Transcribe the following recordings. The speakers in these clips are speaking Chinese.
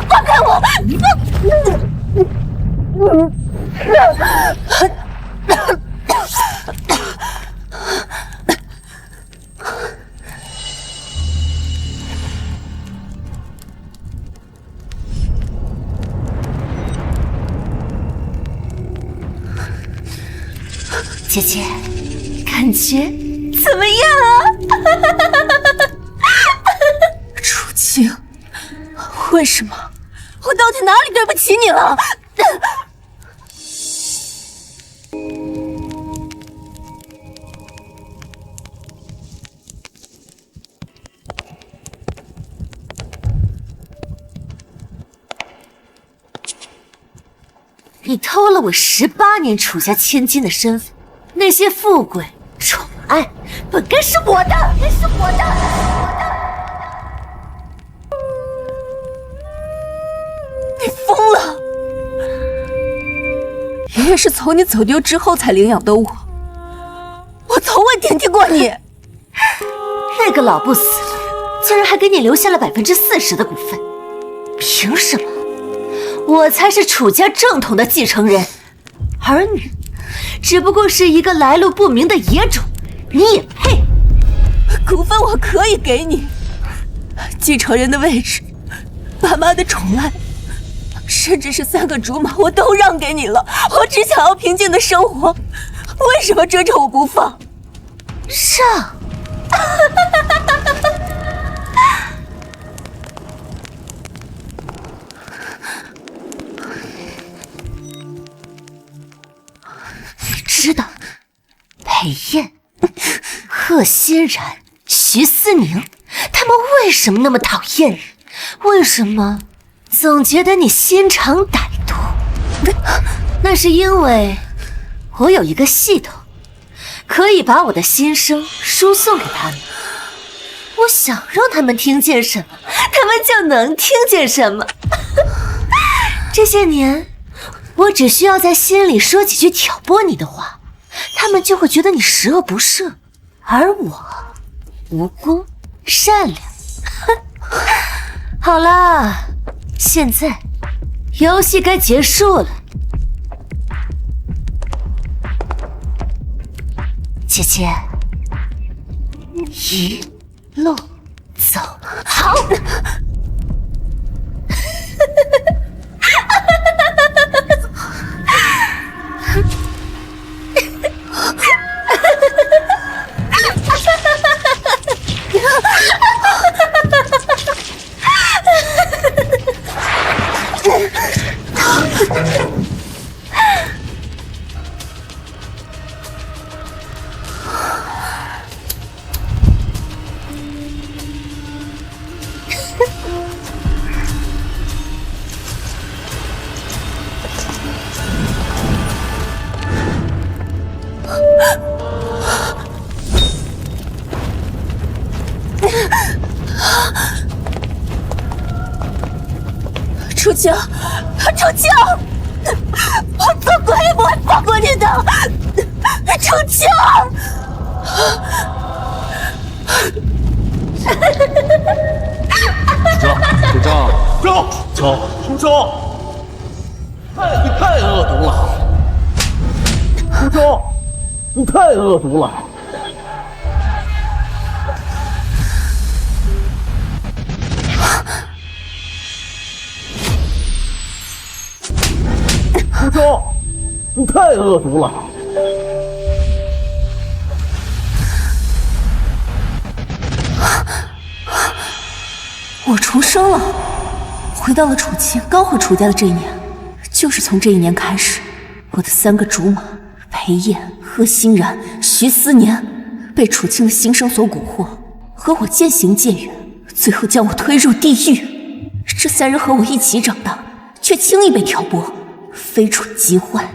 放开我！姐姐，感觉怎么样啊？楚清，为什么？我到底哪里对不起你了？你偷了我18年楚家千金的身份，那些富贵宠爱本该是我的，该是我的。你疯了！爷爷是从你走丢之后才领养的我，我从未顶替过你。那个老不死，竟然还给你留下了40%的股份，凭什么？我才是楚家正统的继承人，而你只不过是一个来路不明的野种，你也配？股份我可以给你，继承人的位置，爸妈的宠爱，甚至是3个竹马我都让给你了。我只想要平静的生活，为什么追着我不放？让？知道裴燕、贺欣然、徐思宁，他们为什么那么讨厌你？为什么总觉得你心肠歹毒？那是因为我有一个系统，可以把我的心声输送给他们。我想让他们听见什么，他们就能听见什么。这些年，我只需要在心里说几句挑拨你的话，他们就会觉得你十恶不赦，而我无辜善良。好了，现在游戏该结束了。姐姐，一路走好。楚清，楚清，我做鬼也不会放过你的，楚清！主张，出招！你太恶毒了！出招！你太恶毒了！出招！你太恶毒了！我重生了，回到了楚清刚回楚家的这一年。就是从这一年开始，我的3个竹马裴燕、贺欣然、徐思年被楚清的心声所蛊惑，和我渐行渐远，最后将我推入地狱。这3人和我一起长大，却轻易被挑拨，非楚即坏。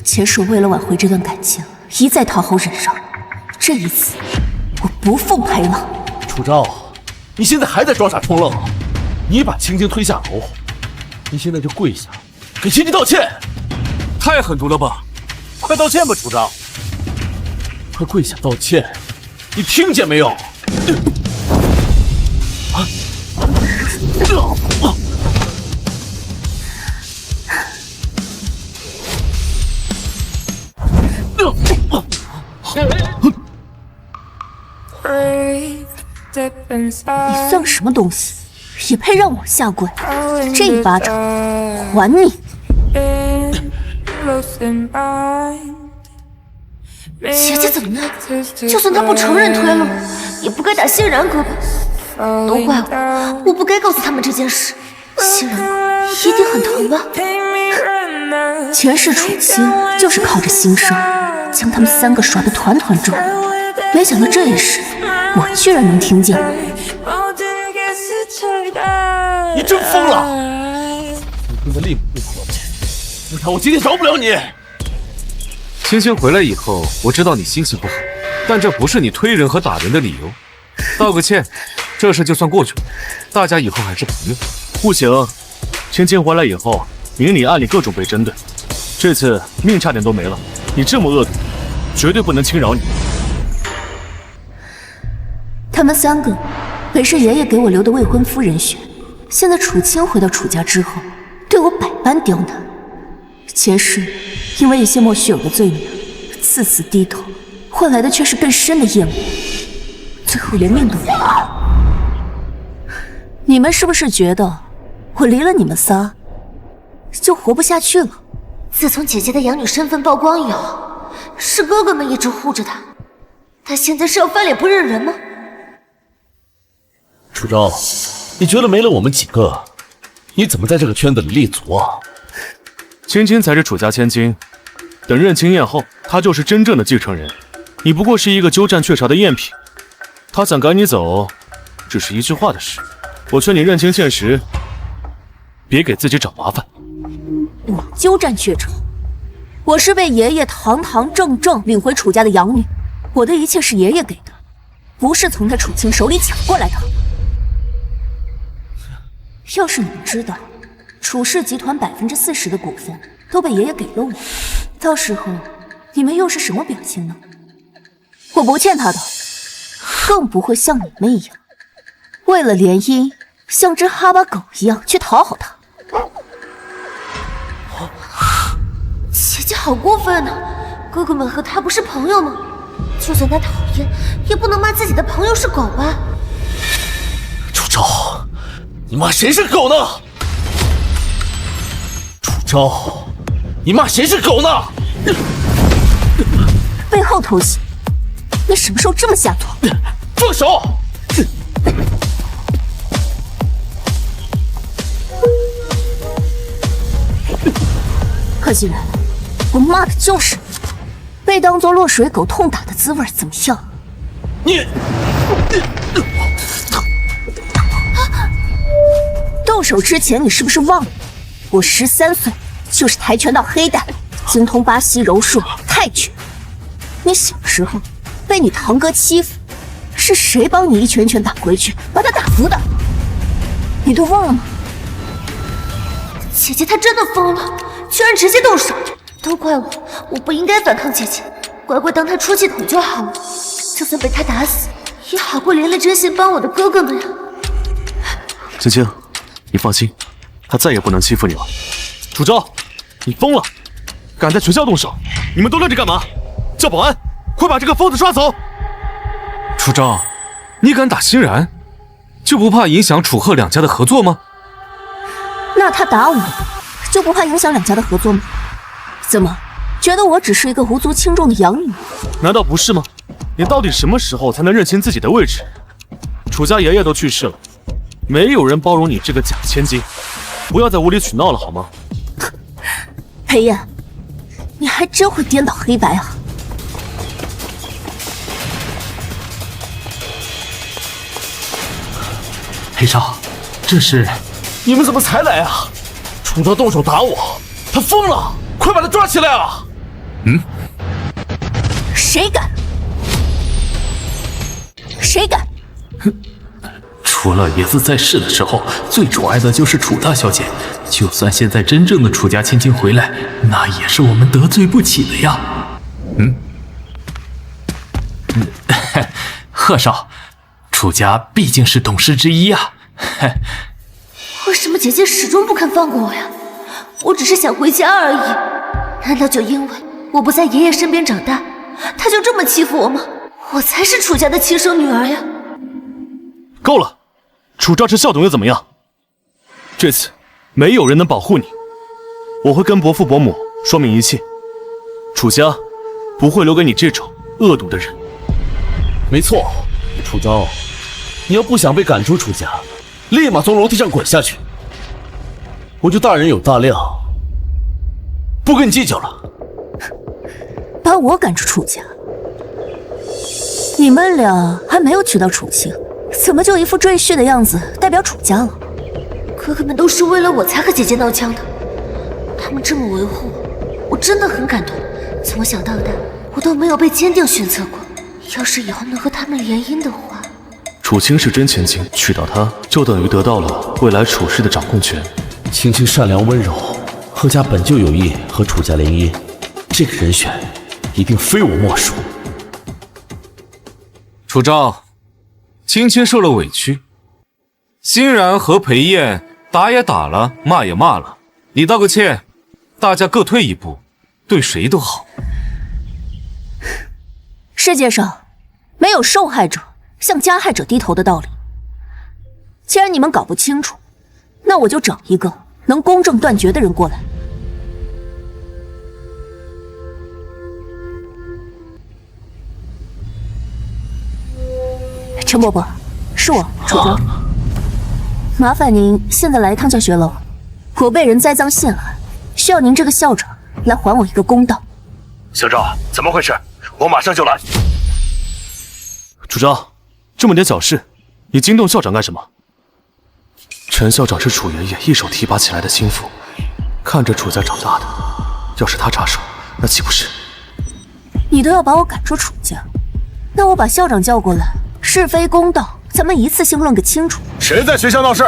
前手为了挽回这段感情，一再讨好忍让，这一次我不奉陪了。楚昭，你现在还在装傻充愣啊？你把青青推下楼，你现在就跪下，给青青道歉。太狠毒了吧！快道歉吧，楚昭。快跪下道歉！你听见没有？你算什么东西，也配让我下跪？这一巴掌还你！姐姐怎么了？就算她不承认推了我，也不该打欣然哥哥。都怪我不该告诉他们这件事。欣然哥一定很疼吧？前世楚清就是靠着心声将他们3个耍得团团转，没想到这一世我居然能听见。你真疯了！你的力不好，不然我今天饶不了你。青青回来以后，我知道你心情不好，但这不是你推人和打人的理由。道个歉，这事就算过去了，大家以后还是朋友。不行，青青回来以后，明里暗里各种被针对，这次命差点都没了。你这么恶毒，绝对不能轻饶你。他们3个本是爷爷给我留的未婚夫人选，现在楚清回到楚家之后，对我百般刁难。前世因为一些莫须有的罪名，次次低头，换来的却是更深的厌恶，最后连命都没了。你们是不是觉得我离了你们仨就活不下去了？自从姐姐的养女身份曝光以后，是哥哥们一直护着她，她现在是要翻脸不认人吗？楚昭，你觉得没了我们几个，你怎么在这个圈子里立足啊？青青才是楚家千金，等认亲宴后，她就是真正的继承人。你不过是一个鸠占鹊巢的赝品，她想赶你走，只是一句话的事。我劝你认清现实，别给自己找麻烦。我鸠占鹊巢？我是被爷爷堂堂正正领回楚家的养女，我的一切是爷爷给的，不是从他楚清手里抢过来的。要是你们知道，楚氏集团40%的股份都被爷爷给了我，到时候你们又是什么表情呢？我不欠他的，更不会像你们一样，为了联姻像只哈巴狗一样去讨好他。姐姐好过分啊！哥哥们和他不是朋友吗？就算他讨厌，也不能骂自己的朋友是狗吧？楚昭，你骂谁是狗呢？楚昭，你骂谁是狗呢？背后偷袭，你什么时候这么下作？放手！贺熙然，我骂的就是你，被当作落水狗痛打的滋味怎么样？你动手之前你是不是忘了，我13岁就是跆拳道黑带，精通巴西柔术、泰拳。你小时候被你堂哥欺负，是谁帮你一拳拳打回去，把他打服的？你都忘了吗？姐姐她真的疯了，居然直接动手！都怪我，我不应该反抗姐姐，乖乖当她出气筒就好了。就算被她打死，也好过连了真心帮我的哥哥们啊！青青，你放心，他再也不能欺负你了。楚昭，你疯了，敢在学校动手！你们都愣着干嘛？叫保安，快把这个疯子抓走！楚昭，你敢打欣然，就不怕影响楚贺两家的合作吗？那他打我，就不怕影响两家的合作吗？怎么，觉得我只是一个无足轻重的养女？难道不是吗？你到底什么时候才能认清自己的位置？楚家爷爷都去世了，没有人包容你这个假千金，不要再无理取闹了好吗？裴燕，你还真会颠倒黑白啊！黑少，这是你们怎么才来啊？楚昭动手打我，他疯了！快把他抓起来啊！谁敢？谁敢？楚老爷子在世的时候，最宠爱的就是楚大小姐。就算现在真正的楚家千金回来，那也是我们得罪不起的呀。贺少，楚楚家毕竟是董事之一啊。为什么姐姐始终不肯放过我呀？我只是想回家而已，难道就因为我不在爷爷身边长大，他就这么欺负我吗？我才是楚家的亲生女儿呀！够了，楚昭是校董又怎么样？这次没有人能保护你，我会跟伯父伯母说明一切。楚家不会留给你这种恶毒的人。没错，楚昭，你要不想被赶出楚家，立马从楼梯上滚下去。我就大人有大量，不跟你计较了。把我赶出楚家，你们俩还没有娶到楚青，怎么就一副赘婿的样子代表楚家了？哥哥们都是为了我才和姐姐闹僵的，他们这么维护我，我真的很感动。从小到大，我都没有被坚定选择过。要是以后能和他们联姻的话，楚青是真千金，娶到她就等于得到了未来楚氏的掌控权。青青善良温柔，贺家本就有意和楚家联姻，这个人选一定非我莫属。楚昭，青青受了委屈，欣然和裴燕打也打了，骂也骂了，你道个歉，大家各退一步，对谁都好。世界上没有受害者向加害者低头的道理。既然你们搞不清楚，那我就找一个能公正断绝的人过来。陈伯伯，是我楚昭，麻烦您现在来一趟教学楼，我被人栽赃陷害，需要您这个校长来还我一个公道。小赵，怎么回事？我马上就来。楚昭，这么点小事，你惊动校长干什么？陈校长是楚爷爷一手提拔起来的心腹，看着楚家长大的，要是他插手，那岂不是？你都要把我赶出楚家，那我把校长叫过来，是非公道，咱们一次性论个清楚。谁在学校闹事？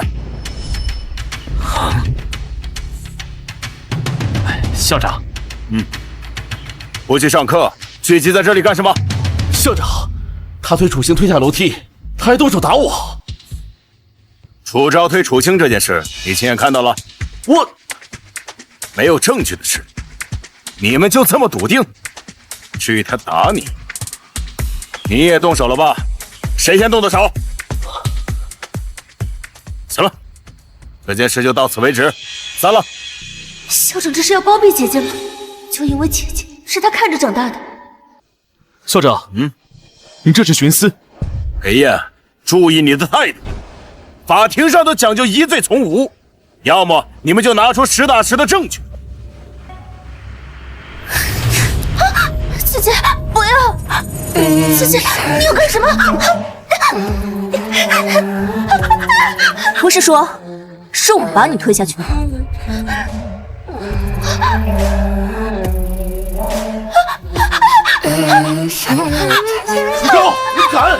校长，不去上课，聚集在这里干什么？校长，他推楚青推下楼梯，他还动手打我。楚昭推楚青这件事，你亲眼看到了。我没有证据的事，你们就这么笃定？至于他打你，你也动手了吧？谁先动的手？行了，这件事就到此为止，散了。校长这是要包庇姐姐吗？就因为姐姐是他看着长大的。校长，你这是徇私。裴燕，注意你的态度。法庭上都讲究疑罪从无，要么你们就拿出实打实的证据。姐姐，不要！姐姐，你要干什么？不是说，是我把你推下去的。楚昭，你敢！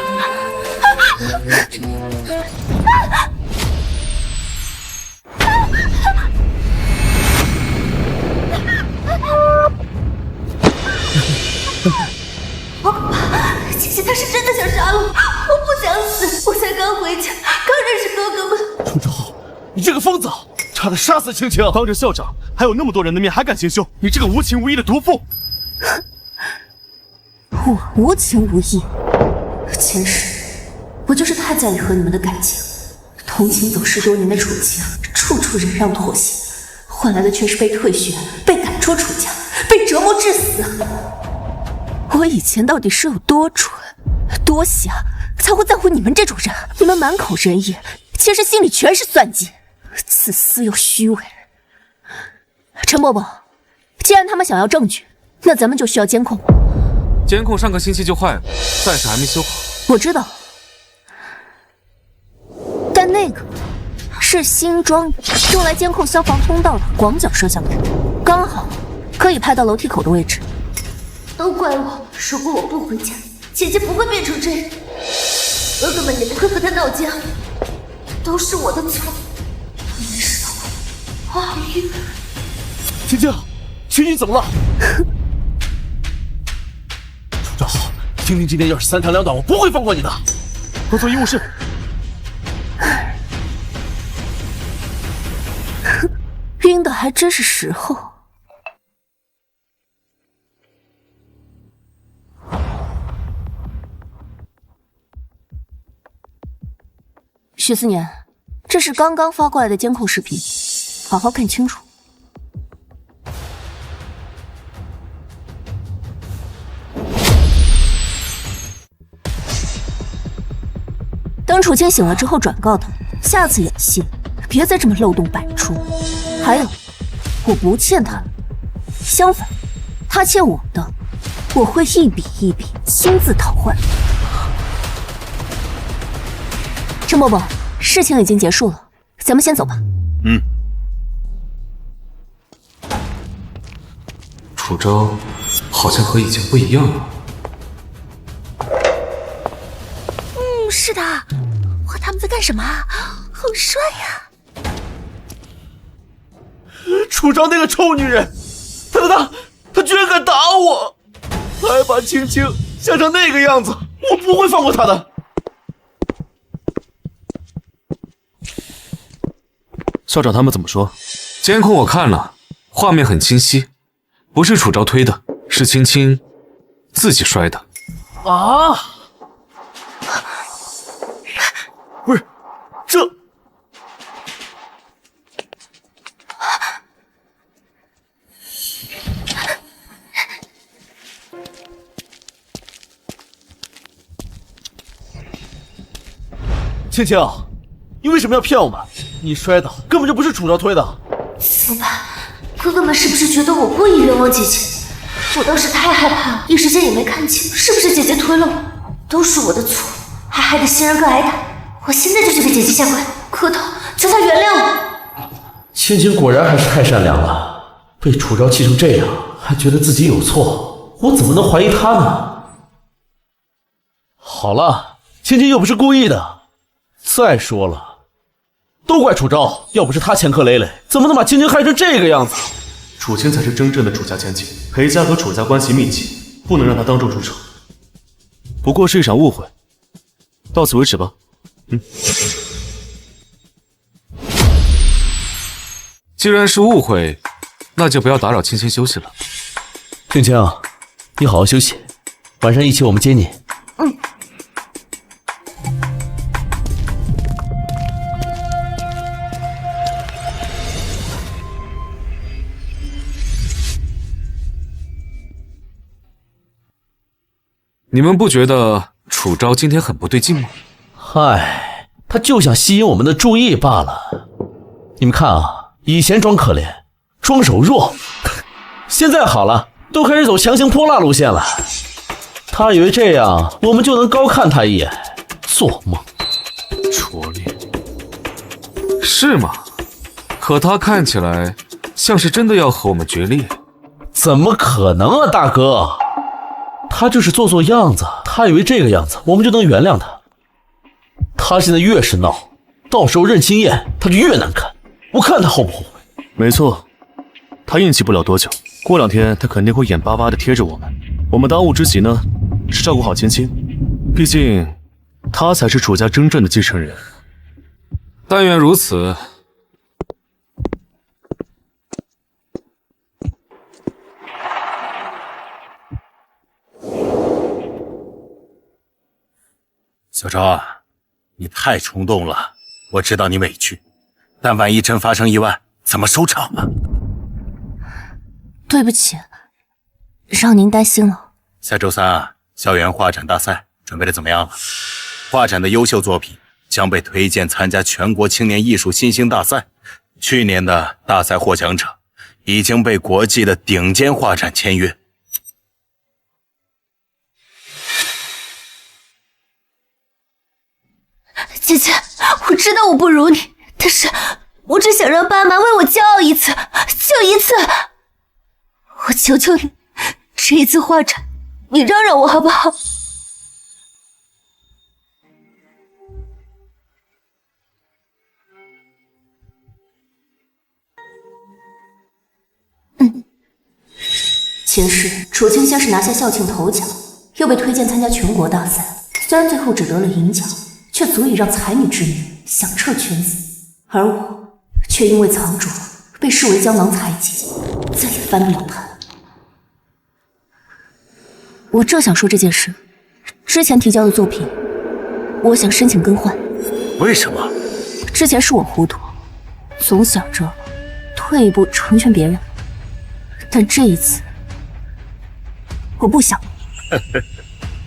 姐姐她是真的想杀了我，我不想死，我才刚回家，刚认识哥哥们。楚昭，你这个疯子，差点杀死青青。当着校长还有那么多人的面还敢行凶，你这个无情无义的毒妇！我无情无义，前世我就是太在意和你们的感情，同情走失多年的楚青，处处忍让妥协，换来的却是被退学、被赶出楚家、被折磨致死。我以前到底是有多蠢、多瞎，才会在乎你们这种人？你们满口仁义，其实心里全是算计，自私又虚伪。陈伯伯，既然他们想要证据，那咱们就需要监控。监控上个星期就坏了，暂时还没修好。我知道，但那个是新装用来监控消防通道的广角摄像头，刚好可以拍到楼梯口的位置。都怪我，如果我不回家，姐姐不会变成这样，哥哥们也不会和她闹僵，都是我的错。我意识到我好晕。青青，青青怎么了？楚昭，青青今天要是三长两短，我不会放过你的。快做医务室。晕的还真是时候。许思年，这是刚刚发过来的监控视频，好好看清楚。等楚清醒了之后转告他，下次演戏别再这么漏洞百出。还有，我不欠他的，相反，他欠我的，我会一笔一笔亲自讨还。陈伯伯，事情已经结束了，咱们先走吧。楚昭好像和以前不一样了。是的，哇，他们在干什么啊？好帅呀！楚昭那个臭女人，她居然敢打我，还把青青吓成那个样子，我不会放过她的。校长他们怎么说？监控我看了，画面很清晰，不是楚昭推的，是青青自己摔的。啊！不是，这青青，你为什么要骗我们？你摔的根本就不是楚昭推的。怎么办？哥哥们是不是觉得我故意冤枉姐姐？我当时太害怕了，一时间也没看清是不是姐姐推了我。都是我的错，还害得欣然哥挨打。我现在就去给姐姐下跪，磕头求她原谅我。青青果然还是太善良了，被楚昭气成这样，还觉得自己有错，我怎么能怀疑她呢？好了，青青又不是故意的。再说了，都怪楚昭，要不是他前科累累，怎么能把青青害成这个样子？楚青才是真正的楚家千金，裴家和楚家关系密切，不能让他当众出手。不过是一场误会，到此为止吧。既然是误会，那就不要打扰青青休息了。青青，你好好休息，晚上一起我们接你。你们不觉得楚昭今天很不对劲吗？嗨，他就想吸引我们的注意罢了。你们看啊，以前装可怜，装手弱，现在好了，都开始走强行泼辣路线了。他以为这样我们就能高看他一眼，做梦！拙劣，是吗？可他看起来像是真的要和我们决裂。怎么可能啊，大哥！他就是做做样子，他以为这个样子我们就能原谅他。他现在越是闹，到时候认亲宴他就越难看，我看他后不后悔。没错，他硬气不了多久，过2天他肯定会眼巴巴地贴着我们。我们当务之急呢，是照顾好青青，毕竟他才是楚家真正的继承人。但愿如此。小昭啊，你太冲动了，我知道你委屈，但万一真发生意外，怎么收场啊？对不起，让您担心了。下周3啊，校园画展大赛准备的怎么样了？画展的优秀作品将被推荐参加全国青年艺术新星大赛。去年的大赛获奖者已经被国际的顶尖画展签约。姐姐，我知道我不如你，但是我只想让爸妈为我骄傲一次，就一次。我求求你，这一次画展，你让让我好不好？前世楚清先是拿下校庆头奖，又被推荐参加全国大赛，虽然最后只得了银奖，却足以让才女之女响彻全子，而我却因为藏拙被视为江郎才尽，再也翻不了盘。我正想说这件事，之前提交的作品，我想申请更换。为什么？之前是我糊涂，总想着退一步成全别人，但这一次，我不想了。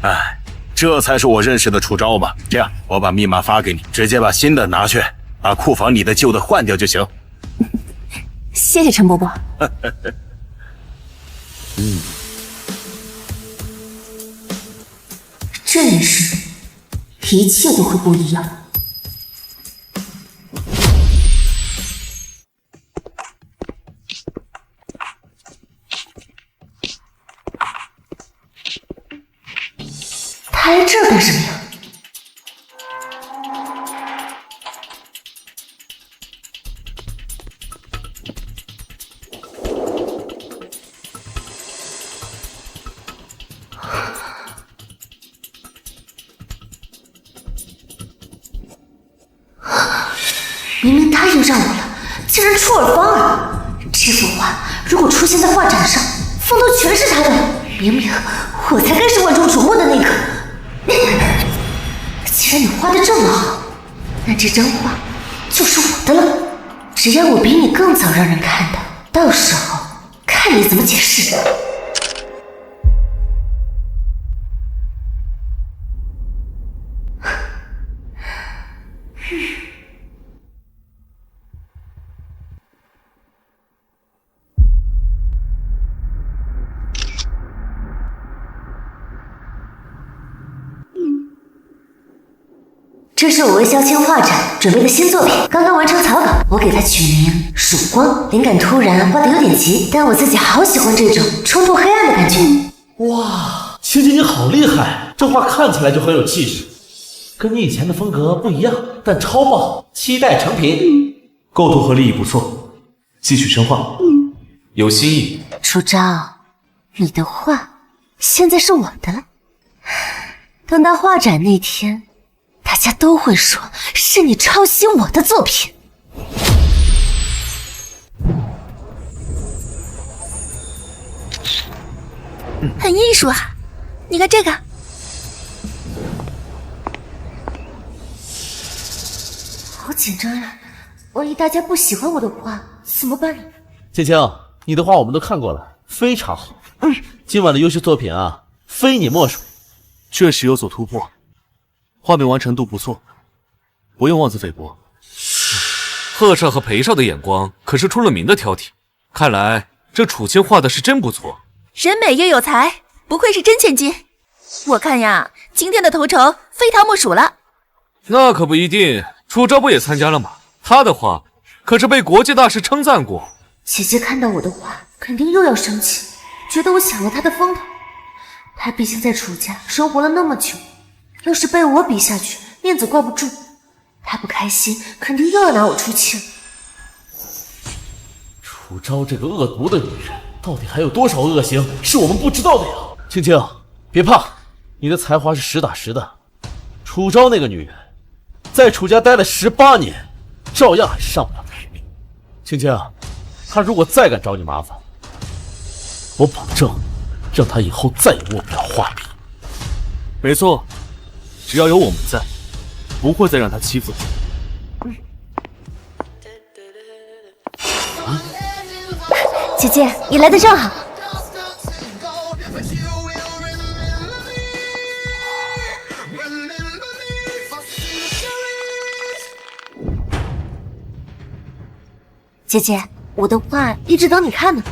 哎，这才是我认识的楚昭吧？这样，我把密码发给你，直接把新的拿去，把库房里的旧的换掉就行。谢谢陈伯伯。这一世，一切都会不一样。他来这干什么呀？明明答应让我了，竟然出尔反尔！这幅画如果出现在画展上，风头全是他的。明明我才该是万众瞩目的那个。既然你画的这么好，那这张画就是我的了。只要我比你更早让人看到，到时候看你怎么解释。这是我为萧青画展准备的新作品，刚刚完成草稿，我给它取名《曙光》，灵感突然，画的有点急，但我自己好喜欢这种冲破黑暗的感觉。哇，青青你好厉害，这画看起来就很有气势，跟你以前的风格不一样，但超棒，期待成品。构图和立意不错，继续深化。有新意。楚昭，你的画现在是我的了。等到画展那天，大家都会说是你抄袭我的作品。很艺术啊，你看这个。好紧张呀，万一大家不喜欢我的画怎么办呢？青青，你的画我们都看过了，非常好。今晚的优秀作品啊，非你莫属。确实有所突破，画面完成度不错，不用妄自菲薄。贺少和裴少的眼光可是出了名的挑剔，看来这楚青画的是真不错。人美又有才，不愧是真千金。我看呀，今天的头筹非他莫属了。那可不一定，楚昭不也参加了吗？他的画可是被国际大师称赞过。姐姐看到我的画，肯定又要生气，觉得我抢了她的风头。她毕竟在楚家生活了那么久，要是被我比下去，面子挂不住。她不开心，肯定又要拿我出气了。楚昭这个恶毒的女人，到底还有多少恶行是我们不知道的呀？青青，别怕，你的才华是实打实的。楚昭那个女人，在楚家待了18年，照样还是上不了台面。青青，她如果再敢找你麻烦，我保证让她以后再也握不了画笔。没错，只要有我们在，不会再让她欺负你。姐姐，你来的正好。姐姐，我的画一直等你看呢。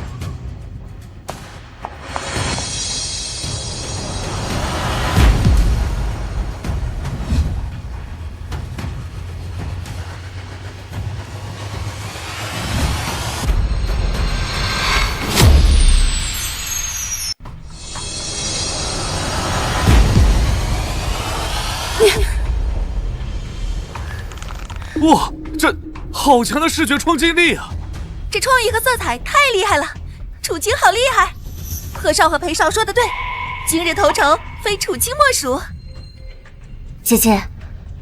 哇，这好强的视觉冲击力啊！这创意和色彩太厉害了，楚青好厉害。贺少和裴少说的对，今日头筹非楚青莫属。姐姐，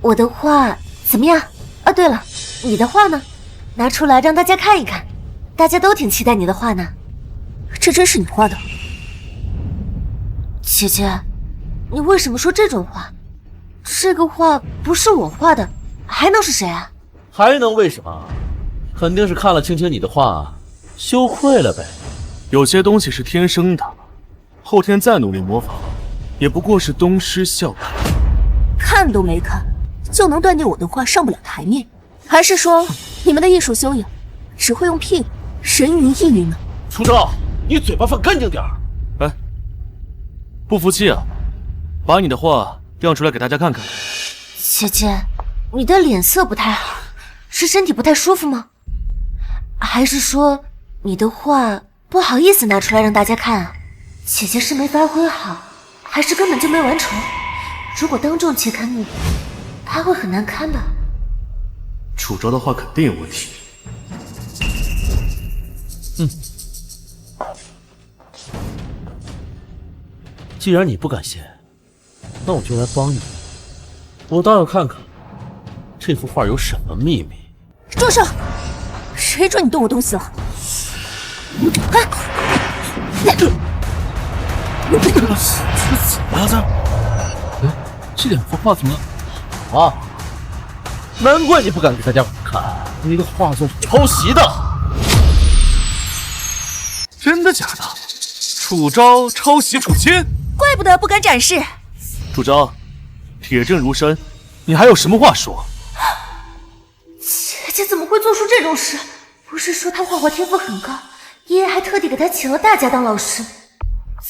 我的画怎么样？啊，对了，你的画呢？拿出来让大家看一看，大家都挺期待你的画呢。这真是你画的？姐姐，你为什么说这种话？这个画不是我画的，还能是谁啊？还能为什么？肯定是看了青青你的画，羞愧了呗。有些东西是天生的，后天再努力模仿，也不过是东施效颦。看都没看，就能断定我的画上不了台面？还是说你们的艺术修养只会用屁股人云亦云呢？楚昭，你嘴巴放干净点儿！哎，不服气啊？把你的画亮出来给大家看看。姐姐，你的脸色不太好，是身体不太舒服吗？还是说你的画不好意思拿出来让大家看啊？姐姐是没发挥好，还是根本就没完成？如果当众揭开幕布，她会很难堪的。楚昭的画肯定有问题。既然你不敢写，那我就来帮你。我倒要看看这幅画有什么秘密。住手！谁准你动我东西了？怎么了这？这两幅画怎么？啊！难怪你不敢给大家看，你的画作是抄袭的。真的假的？楚昭抄袭楚青？怪不得不敢展示。楚昭，铁证如山，你还有什么话说？姐姐怎么会做出这种事？不是说她画画天赋很高，爷爷还特地给她请了大家当老师，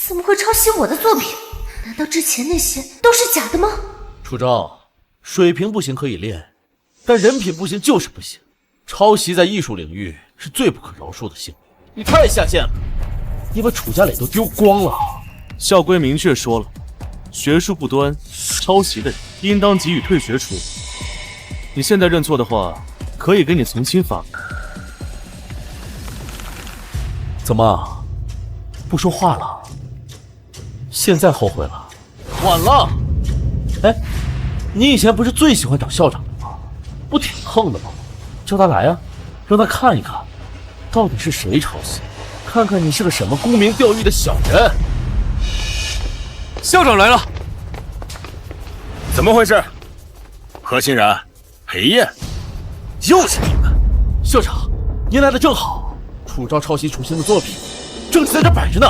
怎么会抄袭我的作品？难道之前那些都是假的吗？楚昭，水平不行可以练，但人品不行就是不行。抄袭在艺术领域是最不可饶恕的行为。你太下贱了，你把楚家脸都丢光了。校规明确说了，学术不端、抄袭的人应当给予退学处理。你现在认错的话，可以给你从轻罚。怎么不说话了？现在后悔了？晚了。哎，你以前不是最喜欢找校长的吗？不挺横的吗？叫他来啊，让他看一看，到底是谁抄袭，看看你是个什么沽名钓誉的小人。校长来了。怎么回事？何欣然、裴燕，又是你们！校长，您来的正好。楚昭抄袭楚青的作品，证据在这摆着呢，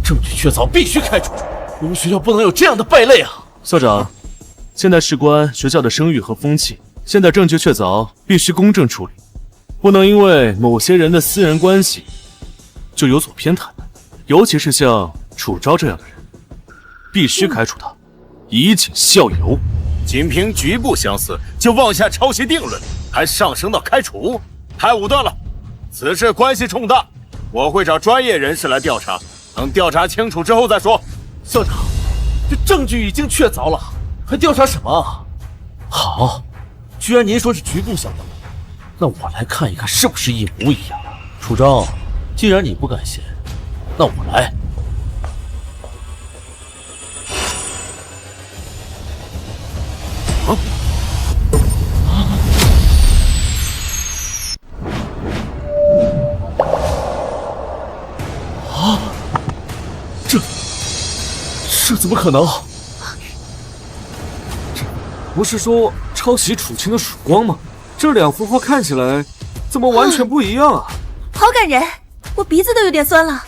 证据确凿，必须开除。我们学校不能有这样的败类啊！校长，现在事关学校的声誉和风气，现在证据确凿，必须公正处理，不能因为某些人的私人关系就有所偏袒，尤其是像楚昭这样的人，必须开除他，以儆效尤。仅凭局部相似就妄下抄袭定论，还上升到开除，太武断了。此事关系重大，我会找专业人士来调查，等调查清楚之后再说。校长，这证据已经确凿了，还调查什么？好，居然您说是局部相当，那我来看一看是不是一模一样。楚昭，既然你不敢写，那我来。这怎么可能？这不是说抄袭楚青的曙光吗？这两幅画看起来怎么完全不一样啊？好感人，我鼻子都有点酸了。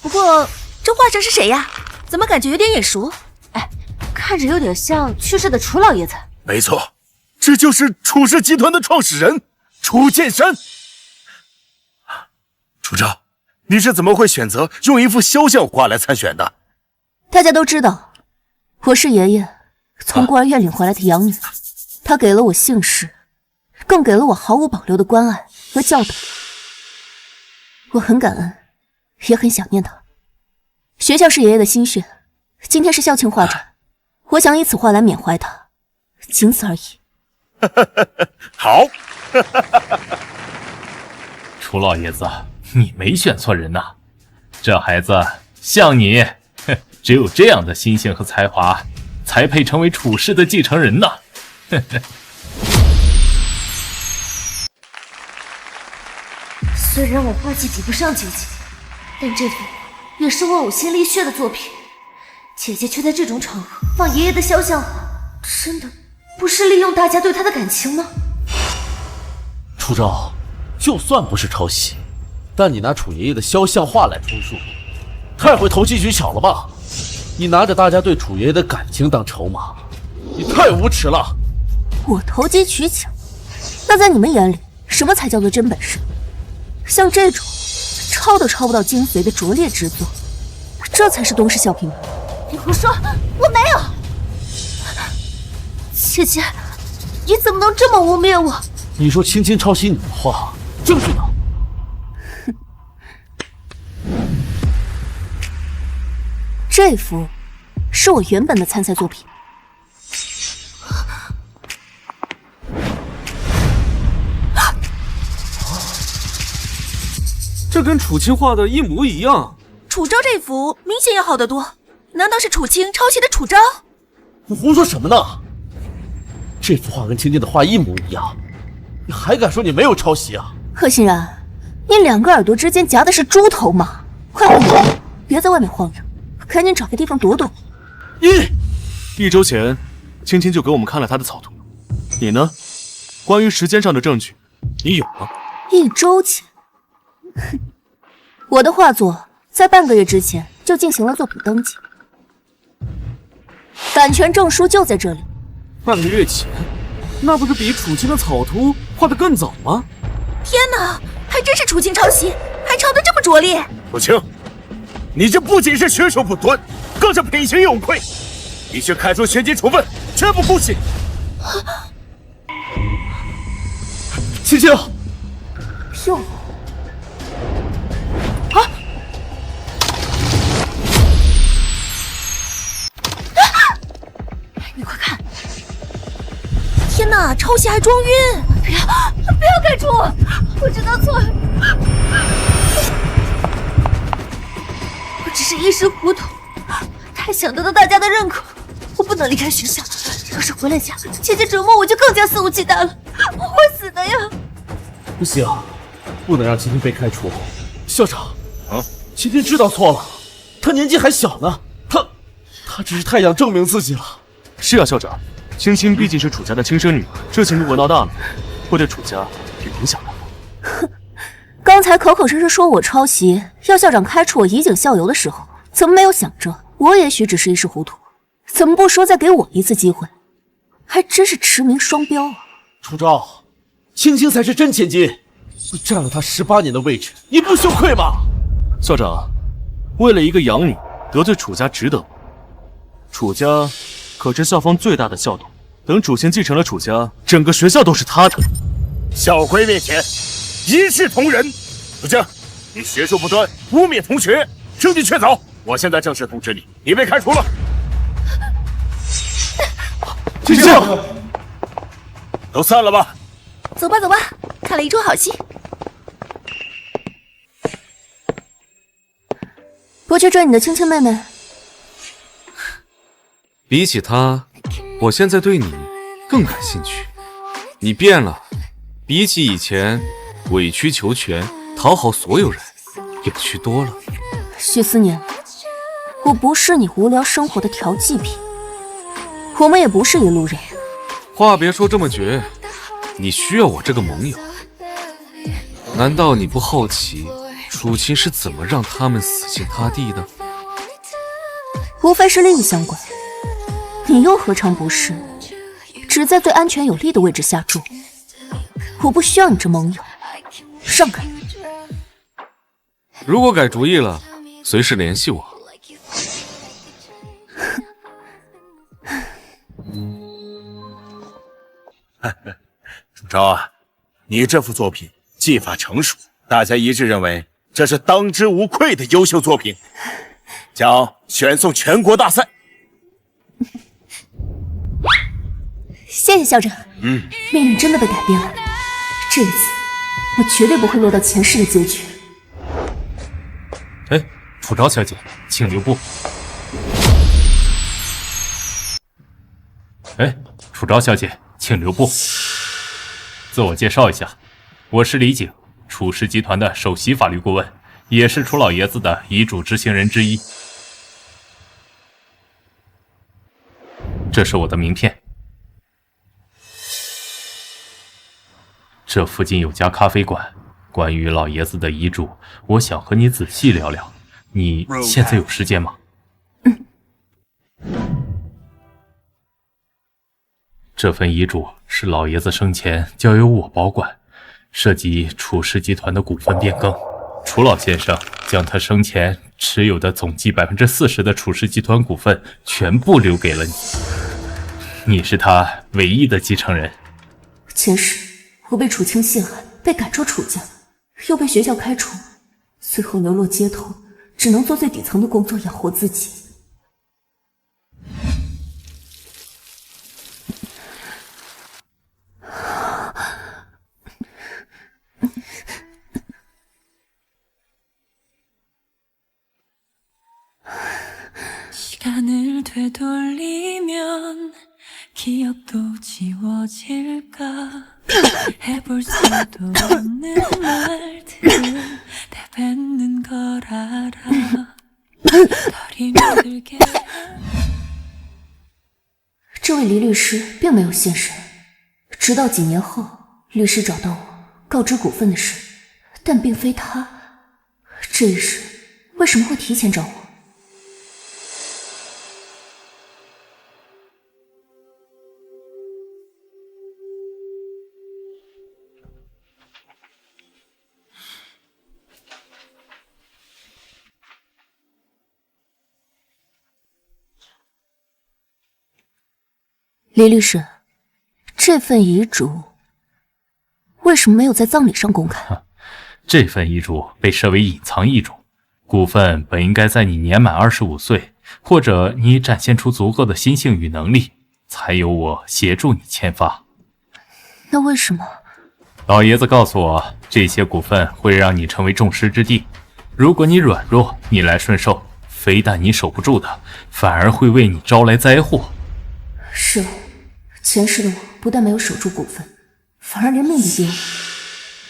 不过这画上是谁呀？怎么感觉有点眼熟？哎，看着有点像去世的楚老爷子。没错，这就是楚氏集团的创始人楚剑山。楚昭，你是怎么会选择用一幅肖像画来参选的？大家都知道，我是爷爷从孤儿院领回来的养女，他给了我姓氏，更给了我毫无保留的关爱和教导。我很感恩，也很想念他。学校是爷爷的心血，今天是校庆画展，我想以此画来缅怀他，仅此而已。好。楚老爷子，你没选错人呐，这孩子像你。只有这样的心性和才华，才配成为楚氏的继承人呢。虽然我画技比不上姐姐，但这幅也是我呕心沥血的作品。姐姐却在这种场合放爷爷的肖像画，真的不是利用大家对她的感情吗？楚昭，就算不是抄袭，但你拿楚爷爷的肖像画来充数，太会投机取巧了吧？你拿着大家对楚爷爷的感情当筹码，你太无耻了！我投机取巧？那在你们眼里，什么才叫做真本事？像这种抄都抄不到精髓的拙劣之作，这才是东施效颦吗？你胡说，我没有！姐姐，你怎么能这么污蔑我？你说青青抄袭你的画，证据呢？这幅是我原本的参赛作品。这跟楚青画的一模一样。楚昭这幅明显要好得多，难道是楚青抄袭的楚昭？你胡说什么呢？这幅画跟青青的画一模一样，你还敢说你没有抄袭啊？贺欣然，你两个耳朵之间夹的是猪头吗？快回来，别在外面晃悠，赶紧找个地方躲躲。1周前，青青就给我们看了他的草图，你呢？关于时间上的证据，你有吗？1周前，我的画作在半个月之前就进行了作品登记，版权证书就在这里。半个月前，那不是比楚青的草图画得更早吗？天哪，还真是楚青抄袭，还抄得这么拙劣！楚青，你这不仅是学术不端，更是品行有愧，必须开除学籍处分，绝不姑息！青青，骗我！你快看！天哪，抄袭还装晕！不要开除我！我知道错了，我只是一时糊涂，太想得到大家的认可，我不能离开学校。要是回了家，姐姐折磨我就更加肆无忌惮了，我会死的呀！不行，不能让青青被开除。校长，啊，青青知道错了，她年纪还小呢，她只是太想证明自己了。是啊，校长，青青毕竟是楚家的亲生女儿，事情如果闹大了，会对楚家有影响的。哼，刚才口口声声说我抄袭，要校长开除我以儆效尤的时候，怎么没有想着我也许只是一时糊涂？怎么不说再给我一次机会？还真是驰名双标啊！楚昭，青青才是真千金，你占了她18年的位置，你不羞愧吗？校长，为了一个养女得罪楚家值得吗？楚家可是校方最大的校董，等楚青继承了楚家，整个学校都是他的。校规面前，一视同仁。楚青，你学术不端，污蔑同学，证据确凿。我现在正式通知你，你被开除了。青青，都散了吧。走吧走吧，看了一出好戏。不去追你的青青妹妹？比起她，我现在对你更感兴趣。你变了，比起以前委曲求全、讨好所有人，有趣多了。许思年，我不是你无聊生活的调剂品，我们也不是一路人。话别说这么绝，你需要我这个盟友。难道你不好奇楚青是怎么让他们死心塌地的？无非是利益相关，你又何尝不是只在最安全有利的位置下注？我不需要你这盟友，让开！如果改主意了，随时联系我。楚昭啊，你这幅作品技法成熟，大家一致认为这是当之无愧的优秀作品，将选送全国大赛。谢谢校长。命运真的被改变了，这一次我绝对不会落到前世的结局。哎，楚昭小姐，请留步。哎，楚昭小姐，请留步。自我介绍一下，我是李景，楚氏集团的首席法律顾问，也是楚老爷子的遗嘱执行人之一。这是我的名片。这附近有家咖啡馆，关于老爷子的遗嘱，我想和你仔细聊聊。你现在有时间吗？这份遗嘱是老爷子生前交由我保管，涉及楚氏集团的股份变更。楚老先生将他生前持有的总计40%的楚氏集团股份全部留给了你，你是他唯一的继承人。前世我被楚清陷害，被赶出楚家，又被学校开除，最后流落街头，只能做最底层的工作养活自己。这位黎律师并没有现身，直到几年后，律师找到我告知股份的事，但并非他。这一世为什么会提前找我？黎律师，这份遗嘱为什么没有在葬礼上公开？这份遗嘱被设为隐藏遗嘱，股份本应该在你年满25岁，或者你展现出足够的心性与能力，才由我协助你签发。那为什么？老爷子告诉我，这些股份会让你成为众矢之的。如果你软弱，逆来顺受，非但你守不住的，反而会为你招来灾祸。是，前世的我不但没有守住股份，反而连命都丢了。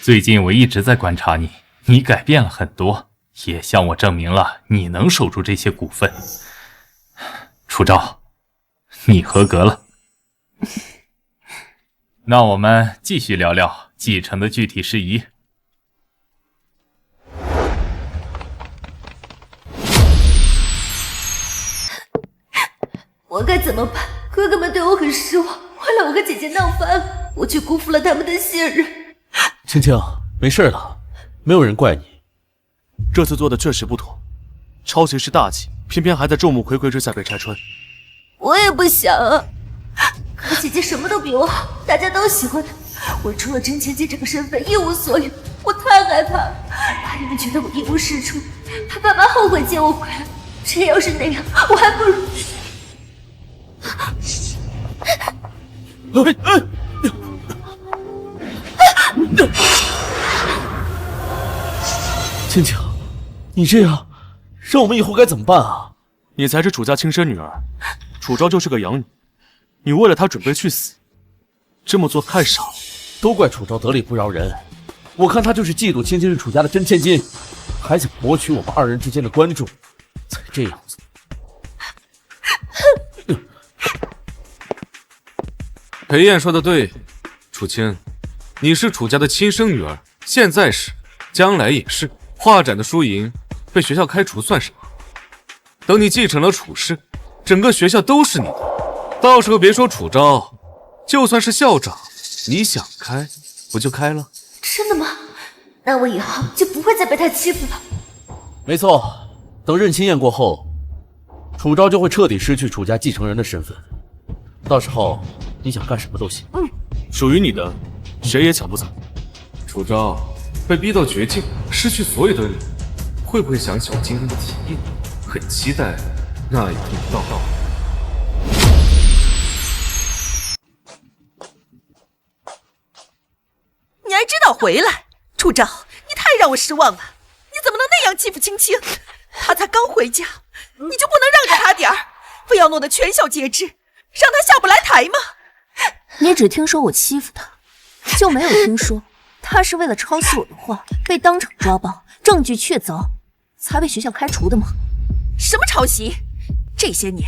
最近我一直在观察你，你改变了很多，也向我证明了你能守住这些股份。楚昭，你合格了。那我们继续聊聊继承的具体事宜。我该怎么办？哥哥们对我很失望，为了我和姐姐闹翻了，我却辜负了他们的信任。青青，没事的，没有人怪你。这次做的确实不妥，抄袭是大忌，偏偏还在众目睽睽之下被拆穿。我也不想啊，可姐姐什么都比我好，大家都喜欢她。我除了真千金这个身份一无所有，我太害怕了，怕你们觉得我一无是处，怕爸妈后悔接我回来。真要是那样，我还不如……青青，你这样，让我们以后该怎么办啊？你才是楚家亲生女儿，楚昭就是个养女，你为了她准备去死，这么做太傻了。都怪楚昭得理不饶人，我看他就是嫉妒青青是楚家的真千金，还想博取我们二人之间的关注，才这样子。裴燕说的对，楚清，你是楚家的亲生女儿，现在是，将来也是。画展的输赢被学校开除算什么？等你继承了楚氏，整个学校都是你的，到时候别说楚昭，就算是校长，你想开不就开了？真的吗？那我以后就不会再被他欺负了。没错，等任清宴过后，楚昭就会彻底失去楚家继承人的身份，到时候你想干什么都行。属于你的，谁也抢不走。楚昭被逼到绝境，失去所有的理，会不会想起我今天的提议？很期待那一天到。你还知道回来？楚昭，你太让我失望了！你怎么能那样欺负青青？她才刚回家，你就不能让着她点儿？非要弄得全校皆知，让她下不来台吗？你只听说我欺负他，就没有听说他是为了抄袭我的画被当场抓包，证据确凿，才被学校开除的吗？什么抄袭？这些年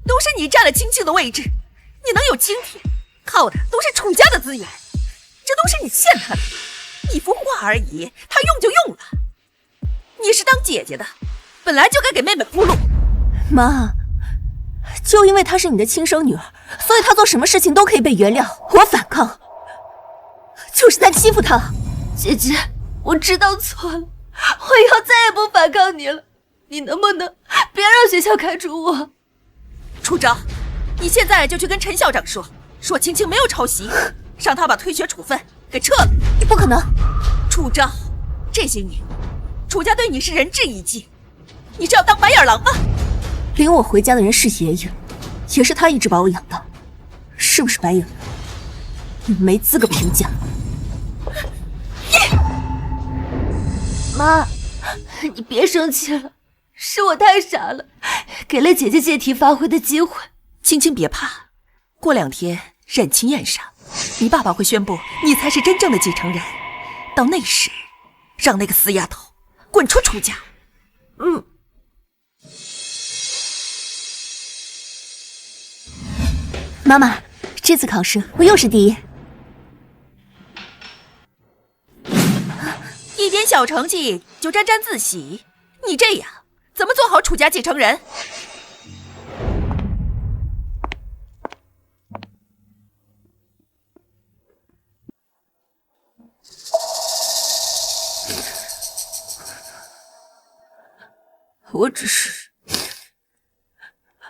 都是你占了青青的位置，你能有今天，靠的都是楚家的资源，这都是你欠他的。一幅画而已，他用就用了。你是当姐姐的，本来就该给妹妹铺路。妈，就因为她是你的亲生女儿，所以她做什么事情都可以被原谅。我反抗，就是在欺负她。姐姐，我知道错了，我以后再也不反抗你了。你能不能别让学校开除我？楚昭，你现在就去跟陈校长说青青没有抄袭，让他把退学处分给撤了。不可能，楚昭，这些年楚家对你是仁至义尽，你是要当白眼狼吗？领我回家的人是爷爷，也是他一直把我养大，是不是白眼狼？你没资格评价。妈，你别生气了，是我太傻了，给了姐姐借题发挥的机会。青青别怕，过2天认亲宴上，你爸爸会宣布你才是真正的继承人，到那时，让那个死丫头滚出楚家。妈妈，这次考试我又是第一。一点小成绩就沾沾自喜，你这样怎么做好楚家继承人？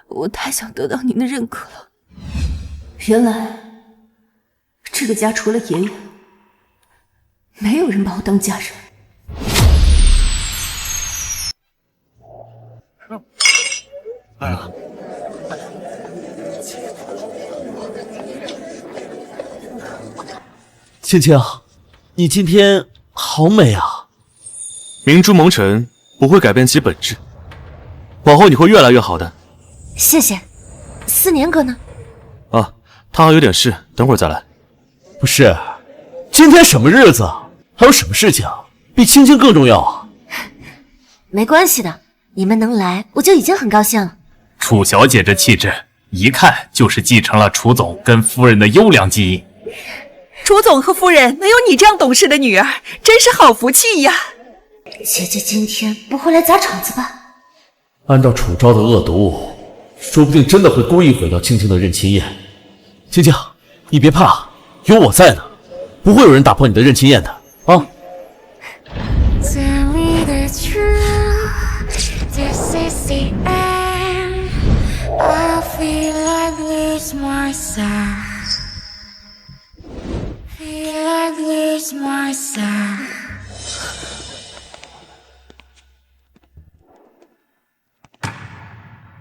我太想得到您的认可了。原来这个家除了爷爷，没有人把我当家人。哎呀，青青，你今天好美啊！明珠蒙尘不会改变其本质，往后你会越来越好的。谢谢。4年哥呢？啊，他还有点事，等会儿再来。不是，今天什么日子？还有什么事情比青青更重要啊？没关系的，你们能来我就已经很高兴了。楚小姐这气质，一看就是继承了楚总跟夫人的优良基因。楚总和夫人能有你这样懂事的女儿，真是好福气呀！姐姐今天不会来砸场子吧？按照楚昭的恶毒，说不定真的会故意毁掉青青的认亲宴。青青，你别怕，有我在呢，不会有人打破你的认亲宴的啊！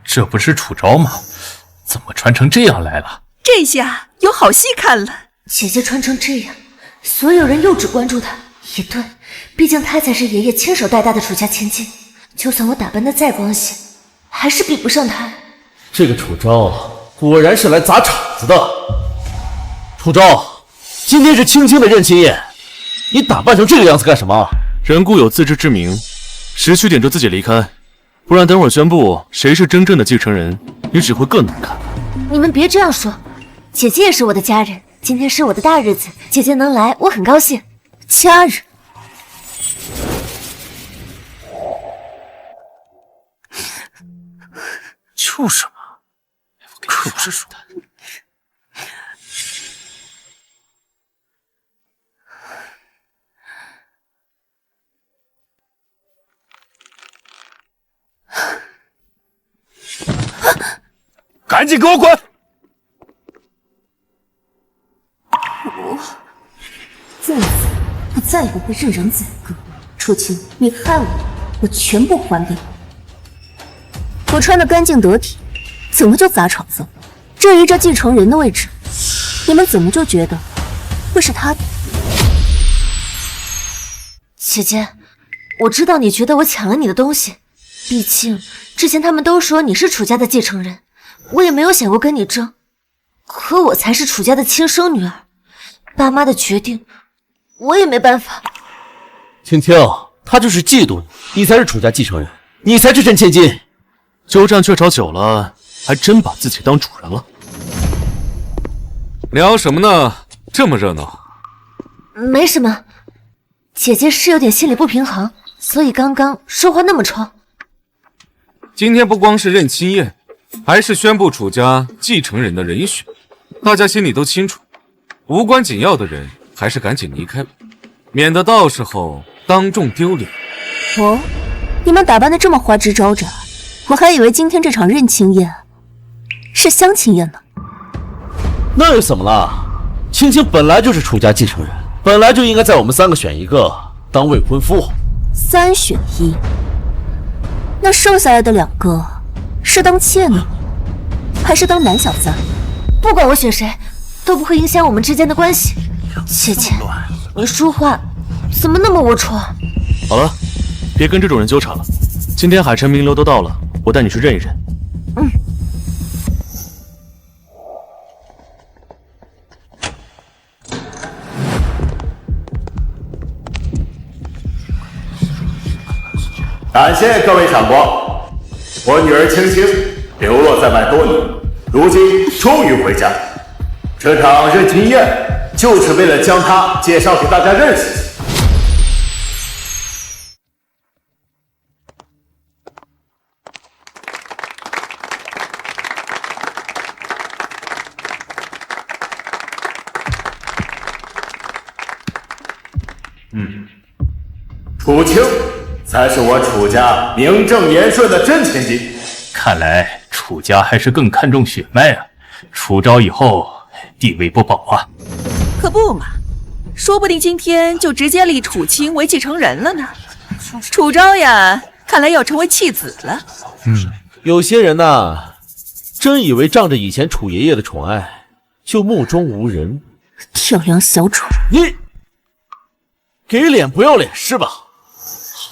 这不是楚昭吗？怎么穿成这样来了？这下有好戏看了。姐姐穿成这样，所有人又只关注她，也对，毕竟她才是爷爷亲手带大的楚家千金。就算我打扮的再光鲜，还是比不上她。这个楚昭果然是来砸场子的。楚昭，今天是青青的认亲宴，你打扮成这个样子干什么？人固有自知之明，识趣点就自己离开，不然等会儿宣布谁是真正的继承人，你只会更难看。你们别这样说，姐姐也是我的家人，今天是我的大日子，姐姐能来我很高兴。家人？就是嘛，可不是说的。赶紧给我滚！这次我再也不会任人宰割。楚青，你害我全部还给你。我穿得干净得体，怎么就砸场子了？至于这继承人的位置，你们怎么就觉得会是他的？姐姐，我知道你觉得我抢了你的东西，毕竟之前他们都说你是楚家的继承人，我也没有想过跟你争。可我才是楚家的亲生女儿，爸妈的决定我也没办法。青青，他就是嫉妒你，你才是楚家继承人，你才是真千金。鸠占鹊巢久了，还真把自己当主人了。聊什么呢？这么热闹？没什么，姐姐是有点心理不平衡，所以刚刚说话那么冲。今天不光是认亲宴，还是宣布楚家继承人的人选，大家心里都清楚，无关紧要的人还是赶紧离开吧，免得到时候当众丢脸。哦，你们打扮的这么花枝招展，我还以为今天这场认亲宴是相亲宴呢。那又怎么了？青青本来就是楚家继承人，本来就应该在我们3个选一个当未婚夫。3选1，那剩下来的2个是当妾呢，还是当男小三？不管我选谁，都不会影响我们之间的关系。姐姐，你说话怎么那么龌龊？好了，别跟这种人纠缠了。今天海城名流都到了，我带你去认一认。感谢各位长官，我女儿青青流落在外多年，如今终于回家。这场认亲宴就是为了将她介绍给大家认识。楚青才是我楚家名正言顺的真千金。看来楚家还是更看重血脉啊，楚昭以后地位不保啊。可不嘛，说不定今天就直接立楚青为继承人了呢。楚昭呀，看来要成为弃子了。有些人呐，真以为仗着以前楚爷爷的宠爱就目中无人。跳梁小丑，你给脸不要脸是吧？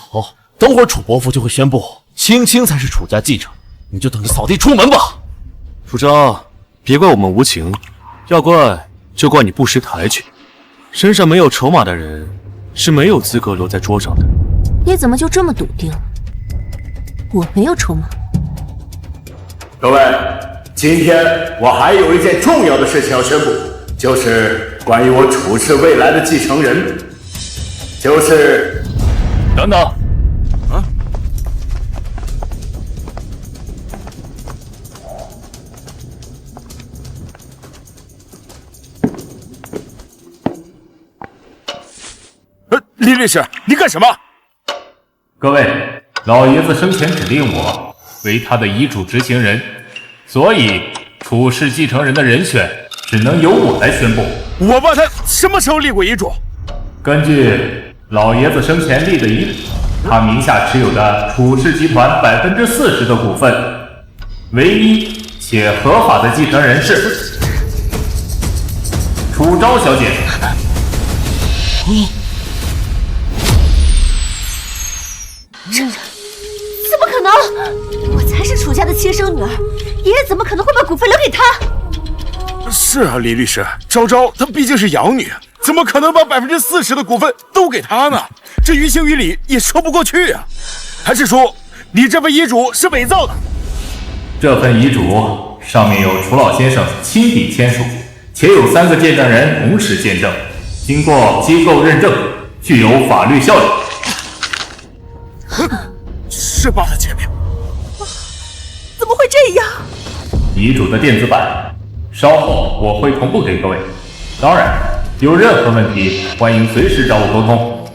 好，等会儿楚伯父就会宣布青青才是楚家继承，你就等着扫地出门吧。楚昭，别怪我们无情，要怪就怪你不识抬举。身上没有筹码的人是没有资格留在桌上的。你怎么就这么笃定？我没有筹码。各位，今天我还有一件重要的事情要宣布，就是关于我楚氏未来的继承人，就是等等，李律师，你干什么？各位，老爷子生前指定我为他的遗嘱执行人，所以楚氏继承人的人选只能由我来宣布。我帮他什么时候立过遗嘱？根据老爷子生前立的遗嘱，他名下持有的楚氏集团40%的股份，唯一且合法的继承人是楚昭小姐。怎么可能？我才是楚家的亲生女儿，爷爷怎么可能会把股份留给她？是啊，李律师，昭昭她毕竟是养女，怎么可能把40%的股份都给她呢？这于情于理也说不过去啊！还是说你这份遗嘱是伪造的？这份遗嘱上面有楚老先生亲笔签署，且有3个见证人同时见证，经过机构认证，具有法律效力。是爸的签名。怎么会这样？遗嘱的电子版，稍后我会同步给各位。当然，有任何问题，欢迎随时找我沟通。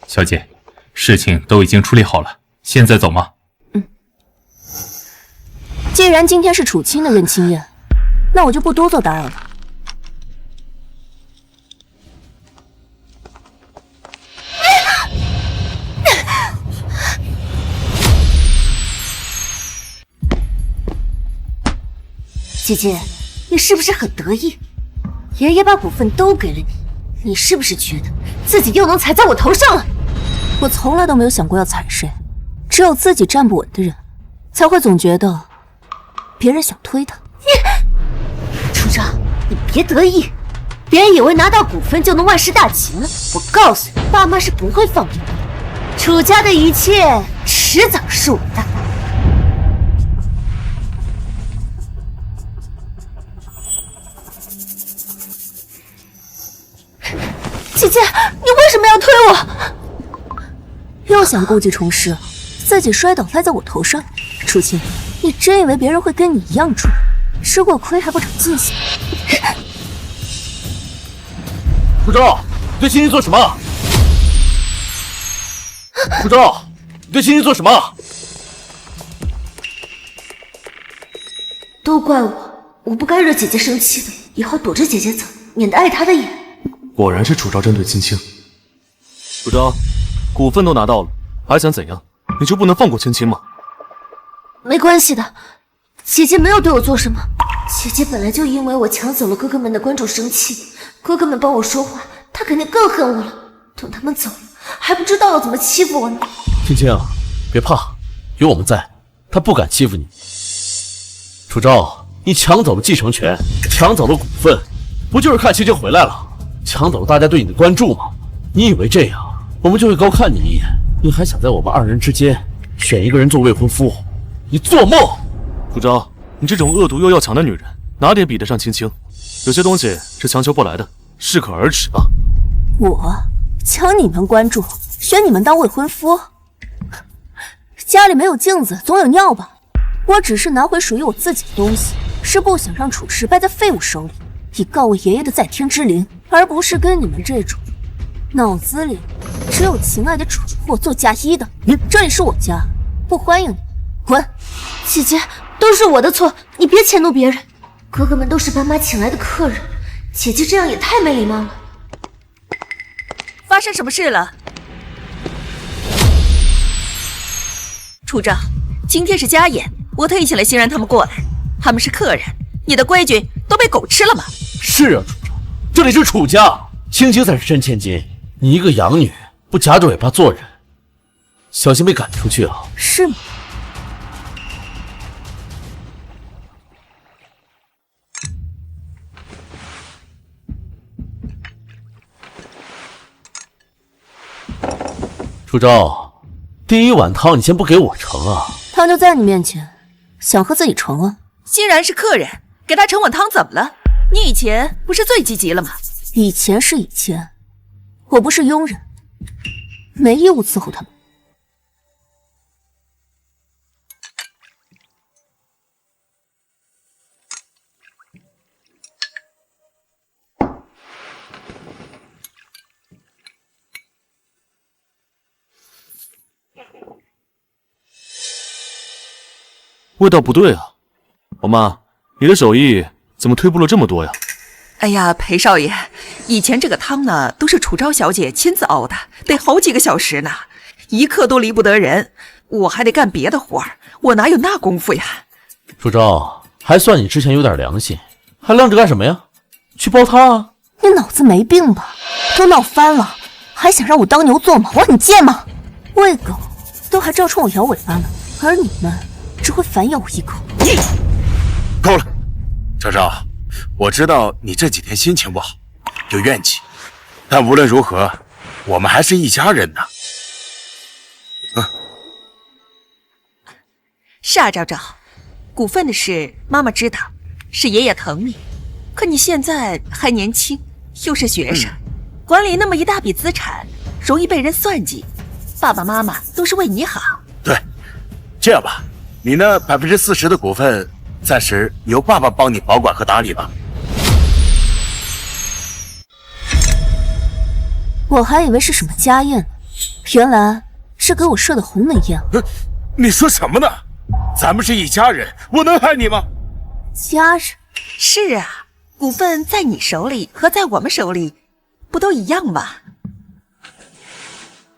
小姐，事情都已经处理好了，现在走吗？既然今天是楚青的认亲宴，那我就不多做打扰了。姐姐，你是不是很得意？爷爷把股份都给了你，你是不是觉得自己又能踩在我头上了？我从来都没有想过要踩谁，只有自己站不稳的人，才会总觉得别人想推他。楚昭，你别得意，别人以为拿到股份就能万事大吉呢。我告诉你，爸妈是不会放过你的。楚家的一切迟早是我的。姐姐，你为什么要推我？又想故技重施，自己摔倒赖在我头上。楚清，你真以为别人会跟你一样蠢？吃过亏还不长记性？楚昭，你对青青做什么？楚昭，你对青青做什么？都怪我不该惹姐姐生气的，以后躲着姐姐走，免得碍她的眼。果然是楚昭针对青青。楚昭，股份都拿到了，还想怎样？你就不能放过青青吗？没关系的，姐姐没有对我做什么。姐姐本来就因为我抢走了哥哥们的关注生气，哥哥们帮我说话，她肯定更恨我了。等他们走了，还不知道要怎么欺负我呢。青青，别怕，有我们在，他不敢欺负你。楚昭，你抢走了继承权，抢走了股份，不就是看青青回来了？抢走了大家对你的关注吗？你以为这样我们就会高看你一眼？你还想在我们二人之间选一个人做未婚夫？你做梦！楚昭，你这种恶毒又要强的女人，哪点比得上青青？有些东西是强求不来的，适可而止吧。我抢你们关注，选你们当未婚夫？家里没有镜子，总有尿吧？我只是拿回属于我自己的东西，是不想让楚氏败在废物手里，以告我爷爷的在天之灵，而不是跟你们这种脑子里只有情爱的蠢货做嫁衣的。这里是我家，不欢迎你，滚！姐姐，都是我的错，你别迁怒别人。哥哥们都是爸妈请来的客人，姐姐这样也太没礼貌了。发生什么事了？楚昭，今天是家宴，我特意请了欣然他们过来，他们是客人，你的规矩都被狗吃了吗？是啊，楚昭，这里是楚家，青青才是真千金。你一个养女，不夹着尾巴做人，小心被赶出去啊！是吗？楚昭，第一碗汤你先不给我盛啊？汤就在你面前，想喝自己盛啊。欣然是客人，给他盛碗汤怎么了？你以前不是最积极了吗？以前是以前，我不是佣人，没义务伺候他们。味道不对啊，宝妈，你的手艺怎么退步了这么多呀？哎呀，裴少爷，以前这个汤呢，都是楚昭小姐亲自熬的，得好几个小时呢，一刻都离不得人。我还得干别的活儿，我哪有那功夫呀？楚昭，还算你之前有点良心，还愣着干什么呀？去煲汤啊！你脑子没病吧？都闹翻了，还想让我当牛做马？我很贱吗？喂狗都还照冲我摇尾巴呢，而你们只会反咬我一口。够了，昭昭，我知道你这几天心情不好，有怨气，但无论如何，我们还是一家人呢。是啊，昭昭，股份的事妈妈知道，是爷爷疼你，可你现在还年轻，又是学生，管理那么一大笔资产，容易被人算计。爸爸妈妈都是为你好。对，这样吧，你那40%的股份，暂时由爸爸帮你保管和打理吧。我还以为是什么家宴呢，原来是给我设的鸿门宴。你说什么呢？咱们是一家人，我能害你吗？家人？是啊，股份在你手里和在我们手里，不都一样吗？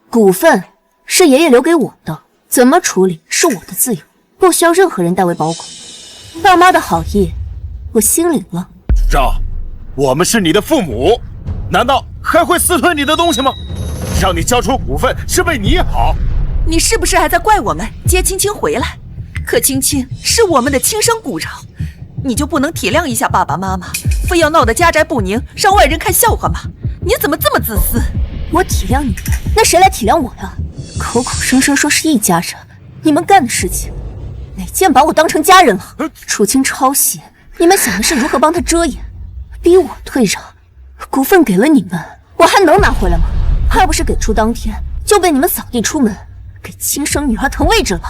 股份是爷爷留给我的，怎么处理是我的自由，不需要任何人代为保管。爸妈的好意，我心领了。昭，我们是你的父母，难道还会私吞你的东西吗？让你交出股份是为你好。你是不是还在怪我们接青青回来？可青青是我们的亲生骨肉，你就不能体谅一下爸爸妈妈，非要闹得家宅不宁，让外人看笑话吗？你怎么这么自私？我体谅你们，那谁来体谅我呀？口口声声说是一家人，你们干的事情哪件把我当成家人了？楚清抄袭，你们想的是如何帮他遮掩，逼我退让？股份给了你们，我还能拿回来吗？还不是给出当天就被你们扫地出门，给亲生女儿腾位置了。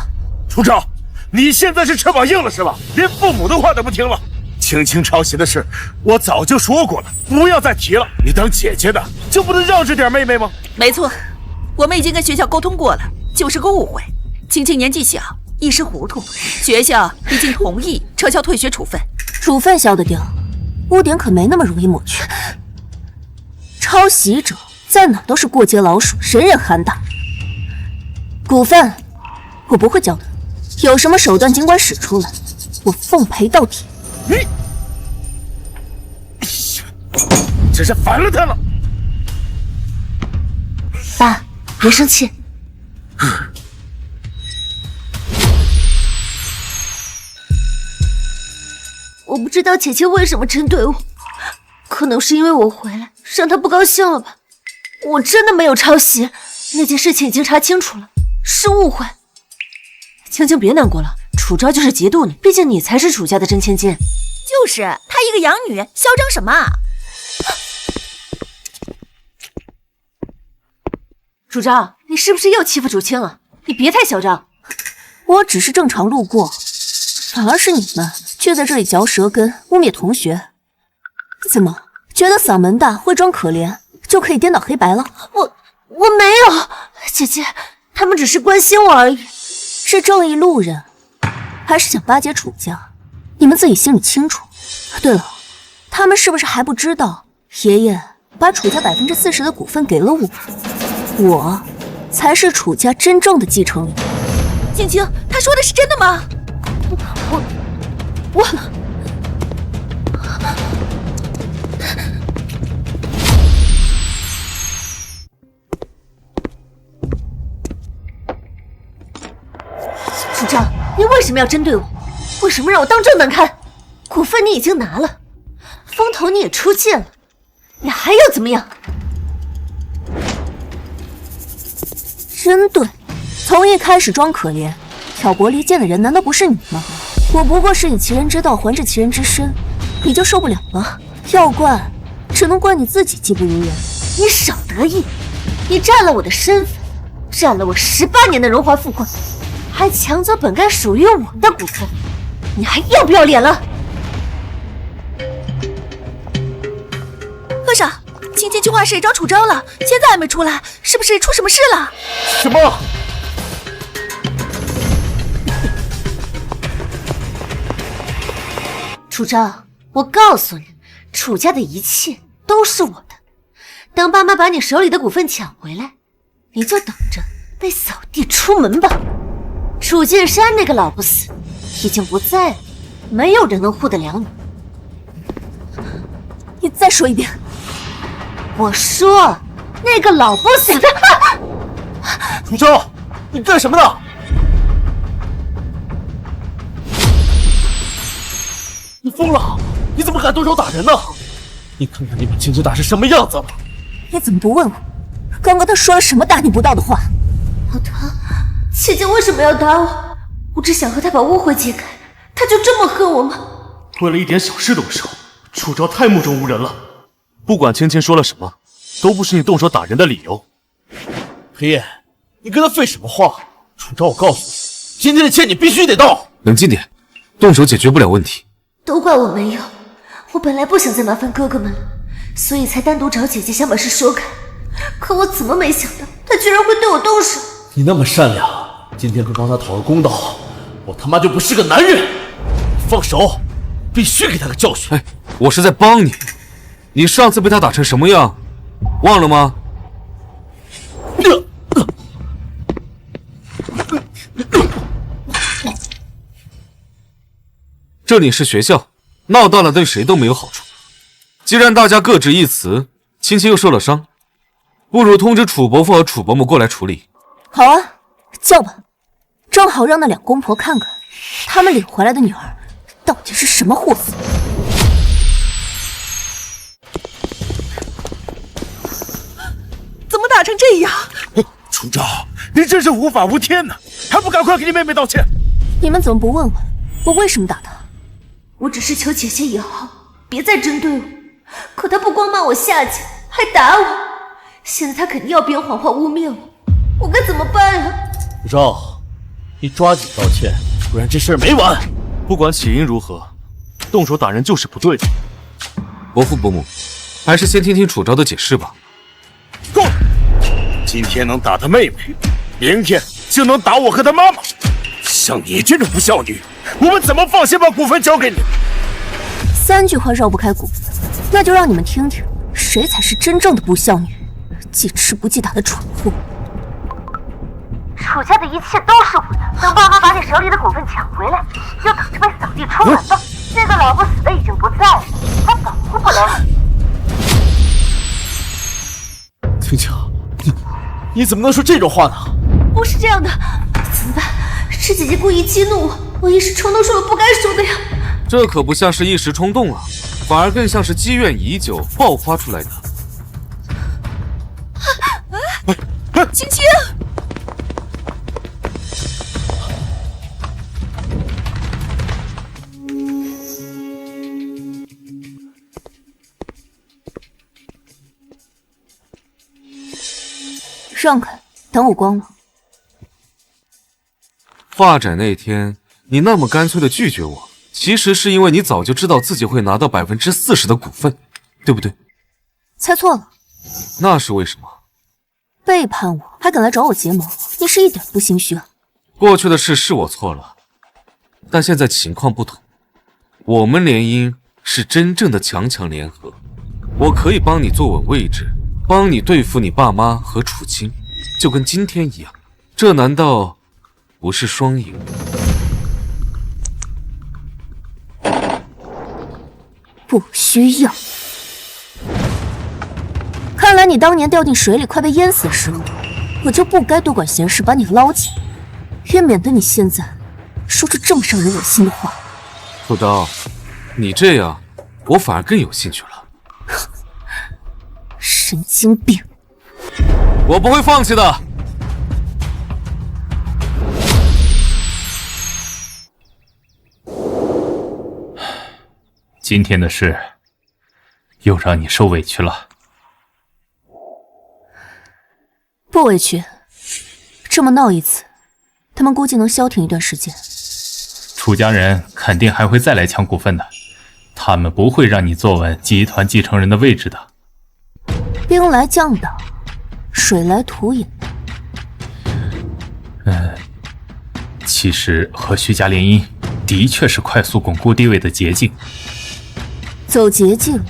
楚昭，你现在是翅膀硬了是吧？连父母的话都不听了。青青抄袭的事，我早就说过了，不要再提了。你当姐姐的就不能让着点妹妹吗？没错，我们已经跟学校沟通过了，就是个误会。青青年纪小，一时糊涂，学校已经同意撤销退学处分。处分消得掉，污点可没那么容易抹去。抄袭者在哪都是过街老鼠，人人喊打。股份我不会交的，有什么手段尽管使出来，我奉陪到底。真是烦了他了。爸，别生气。我不知道姐姐为什么针对我，可能是因为我回来让她不高兴了吧。我真的没有抄袭，那件事情已经查清楚了，是误会。青青别难过了，楚昭就是嫉妒你，毕竟你才是楚家的真千金。就是她一个养女，嚣张什么啊？楚昭，你是不是又欺负楚青啊？你别太嚣张。我只是正常路过，反而是你们却在这里嚼舌根，污蔑同学。怎么觉得嗓门大会装可怜就可以颠倒黑白了？我没有，姐姐，他们只是关心我而已。是正义路人，还是想巴结楚家？你们自己心里清楚。对了，他们是不是还不知道爷爷把楚家40%的股份给了我？我才是楚家真正的继承人。青青，他说的是真的吗？我楚昭，你为什么要针对我？为什么让我当正难堪？股份你已经拿了，风头你也出尽了，你还要怎么样？真对，从一开始装可怜、挑拨离间的人，难道不是你吗？我不过是以其人之道还治其人之身，你就受不了了？要怪，只能怪你自己技不如人。你少得意！你占了我的身份，占了我18年的荣华富贵，还抢走本该属于我的股份，你还要不要脸了？和尚，青青去画室找楚昭了，现在还没出来，是不是出什么事了？什么？楚昭，我告诉你，楚家的一切都是我的。等爸妈把你手里的股份抢回来，你就等着被扫地出门吧。楚剑山那个老不死已经不在了，没有人能护得了你。你再说一遍。我说那个老不死的。楚昭，你干什么呢？你疯了？你怎么敢动手打人呢？你看看你把青青打成什么样子了？你怎么不问我？刚刚他说了什么大逆不道的话？他，姐姐为什么要打我？我只想和他把误会解开，他就这么恨我吗？为了一点小事动手，楚昭太目中无人了。不管青青说了什么，都不是你动手打人的理由。裴烨，你跟他废什么话？楚昭，我告诉你，今天的欠你必须得到。冷静点，动手解决不了问题。都怪我没有，我本来不想再麻烦哥哥们了，所以才单独找姐姐想把事说开。可我怎么没想到，他居然会对我动手。你那么善良，今天不帮他讨个公道，我他妈就不是个男人。放手，必须给他个教训。哎，我是在帮你。你上次被他打成什么样，忘了吗？这里是学校，闹大了对谁都没有好处。既然大家各执一词，青青又受了伤，不如通知楚伯父和楚伯母过来处理。好啊，叫吧，正好让那两公婆看看他们领回来的女儿到底是什么货色？怎么打成这样？楚昭，你真是无法无天呐，还不赶快给你妹妹道歉！你们怎么不问问我为什么打她？我只是求姐姐以后别再针对我，可她不光骂我下贱，还打我。现在她肯定要编谎话污蔑我，我该怎么办啊？楚昭，你抓紧道歉，不然这事儿没完。不管起因如何，动手打人就是不对的。伯父伯母，还是先听听楚昭的解释吧。够了！今天能打他妹妹，明天就能打我和他妈妈。像你这种不孝女，我们怎么放心把股份交给你？3句话绕不开股份，那就让你们听听，谁才是真正的不孝女，记吃不记打的蠢货。楚家的一切都是我的，等爸妈把你手里的股份抢回来，就等着被扫地出门吧。那个老不死的已经不在了，他保护不了你。青青，你怎么能说这种话呢？不是这样的，怎么办？是姐姐故意激怒我，我一时冲动说了不该说的呀。这可不像是一时冲动啊，反而更像是积怨已久爆发出来的。青青，让开，挡我光芒。画展那天，你那么干脆的拒绝我，其实是因为你早就知道自己会拿到40%的股份，对不对？猜错了。那是为什么？背叛我还敢来找我结盟，你是一点不心虚啊。过去的事是我错了，但现在情况不同，我们联姻是真正的强强联合，我可以帮你坐稳位置，帮你对付你爸妈和楚青，就跟今天一样，这难道不是双赢？不需要。看来你当年掉进水里快被淹死的时候，我就不该多管闲事把你捞起来，也免得你现在说出这么让人恶心的话。楚昭，你这样我反而更有兴趣了。神经病！我不会放弃的。今天的事又让你受委屈了。不委屈，这么闹一次，他们估计能消停一段时间。楚家人肯定还会再来抢股份的，他们不会让你坐稳集团继承人的位置的。兵来将挡，水来土掩。其实和徐家联姻的确是快速巩固地位的捷径。走捷径，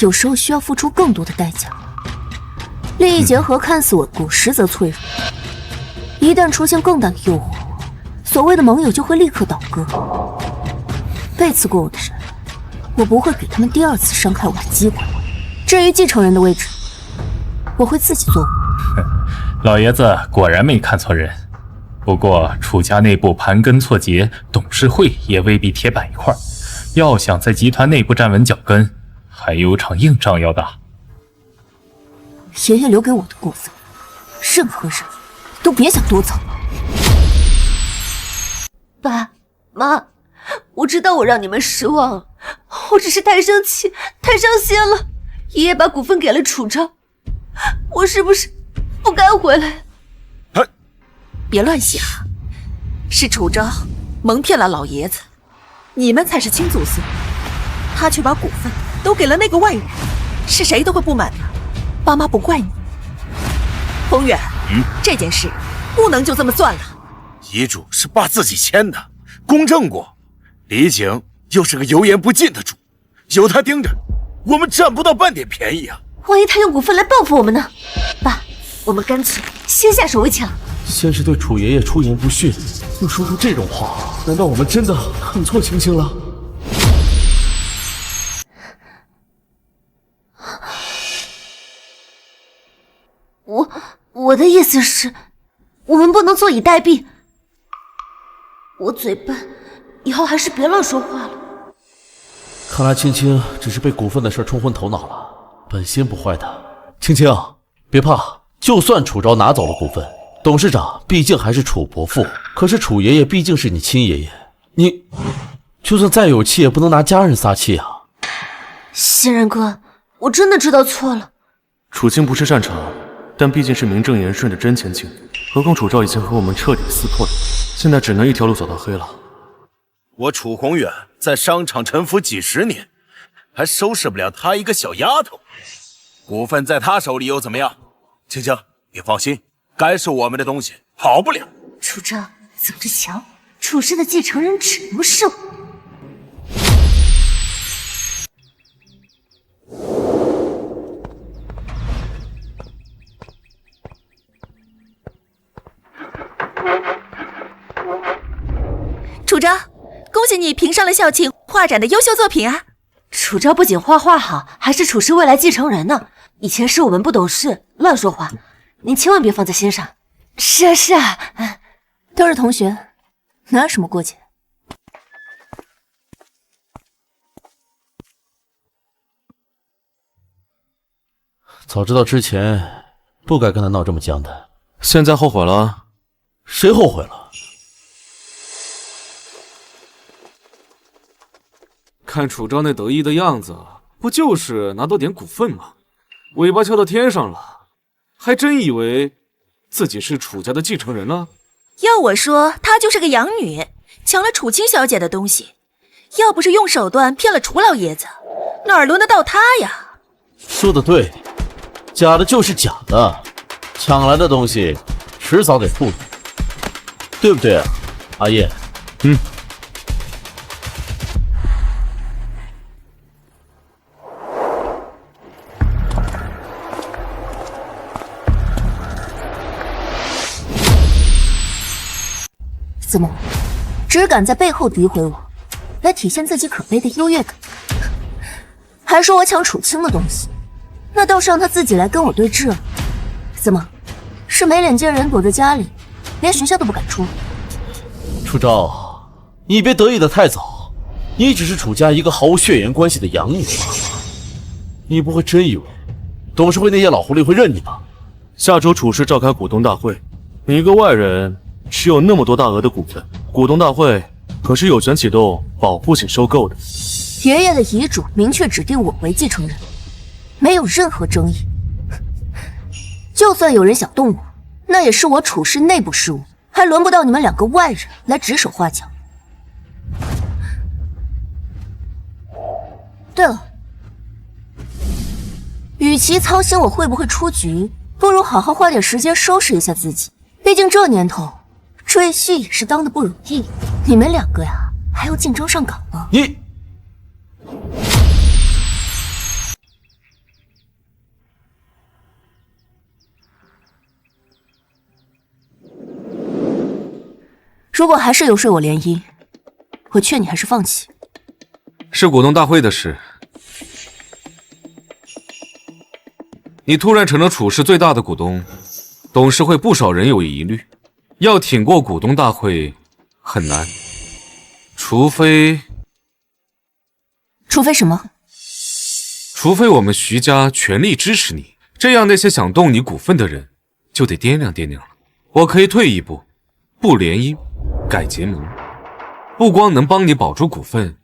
有时候需要付出更多的代价。利益结合看似稳固，实则脆弱。一旦出现更大的诱惑，所谓的盟友就会立刻倒戈。背刺过我的人，我不会给他们第二次伤害我的机会。至于继承人的位置，我会自己做。老爷子果然没看错人。不过楚家内部盘根错节，董事会也未必铁板一块，要想在集团内部站稳脚跟，还有场硬仗要打。爷爷留给我的股份，任何人都别想夺走。爸妈，我知道我让你们失望了，我只是太生气太伤心了。爷爷把股份给了楚昭，我是不是不该回来？别乱想，是楚昭蒙骗了老爷子，你们才是亲祖孙，他却把股份都给了那个外人，是谁都会不满的。爸妈不怪你。宏远，这件事不能就这么算了。遗嘱是爸自己签的，公证过。李景又是个油盐不进的主，有他盯着，我们占不到半点便宜啊！万一他用股份来报复我们呢？爸，我们干脆先下手为强。先是对楚爷爷出言不逊，又说出这种话，难道我们真的看错青青了？我的意思是，我们不能坐以待毙。我嘴笨，以后还是别乱说话了。看来青青只是被股份的事冲昏头脑了，本心不坏的。青青，别怕，就算楚昭拿走了股份，董事长毕竟还是楚伯父，可是楚爷爷毕竟是你亲爷爷，你就算再有气，也不能拿家人撒气啊。欣然哥，我真的知道错了。楚青不是擅长，但毕竟是名正言顺的真千金。何况楚昭已经和我们彻底撕破了，现在只能一条路走到黑了。我楚宏远在商场沉浮几十年，还收拾不了她一个小丫头。股份在她手里又怎么样？青青，你放心，该是我们的东西跑不了。楚昭，走着瞧，楚氏的继承人只能是我。楚昭，恭喜你评上了校庆画展的优秀作品啊！楚昭不仅画画好，还是楚氏未来继承人呢。以前是我们不懂事，乱说话，您千万别放在心上。是啊是啊，都是同学，哪有什么过节？早知道之前不该跟他闹这么僵的。现在后悔了？谁后悔了？看楚昭那得意的样子，不就是拿到点股份吗？尾巴翘到天上了，还真以为自己是楚家的继承人了？要我说，她就是个养女，抢了楚青小姐的东西，要不是用手段骗了楚老爷子，哪轮得到她呀？说的对，假的就是假的，抢来的东西迟早得付的，对不对啊，阿叶？怎么，只敢在背后诋毁我，来体现自己可悲的优越感？还说我抢楚青的东西，那倒是让他自己来跟我对峙了。怎么，是没脸见人躲在家里，连学校都不敢出？楚昭，你别得意的太早，你只是楚家一个毫无血缘关系的养女吧？你不会真以为董事会那些老狐狸会认你吧？下周楚氏召开股东大会，你一个外人持有那么多大额的股份，股东大会可是有权启动保护性收购的。爷爷的遗嘱明确指定我为继承人，没有任何争议。就算有人想动我，那也是我楚氏内部事务，还轮不到你们两个外人来指手画脚。对了，与其操心我会不会出局，不如好好花点时间收拾一下自己。毕竟这年头，赘婿也是当的不容易。你们两个呀，还要竞争上岗呢。你如果还是游说我联姻，我劝你还是放弃。是股东大会的事，你突然成了楚氏最大的股东，董事会不少人有疑虑，要挺过股东大会很难，除非什么？除非我们徐家全力支持你，这样那些想动你股份的人就得掂量掂量了。我可以退一步，不联姻，改结盟，不光能帮你保住股份，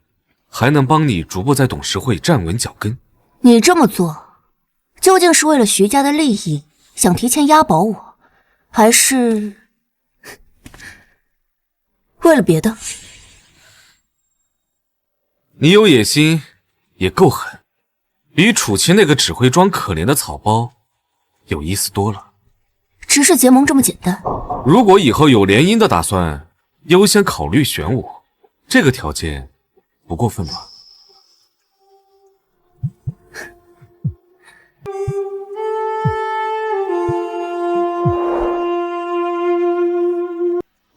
还能帮你逐步在董事会站稳脚跟。你这么做，究竟是为了徐家的利益，想提前押宝我，还是为了别的？你有野心，也够狠，比楚青那个只会装可怜的草包有意思多了。只是结盟这么简单？如果以后有联姻的打算，优先考虑选我，这个条件不过分吧？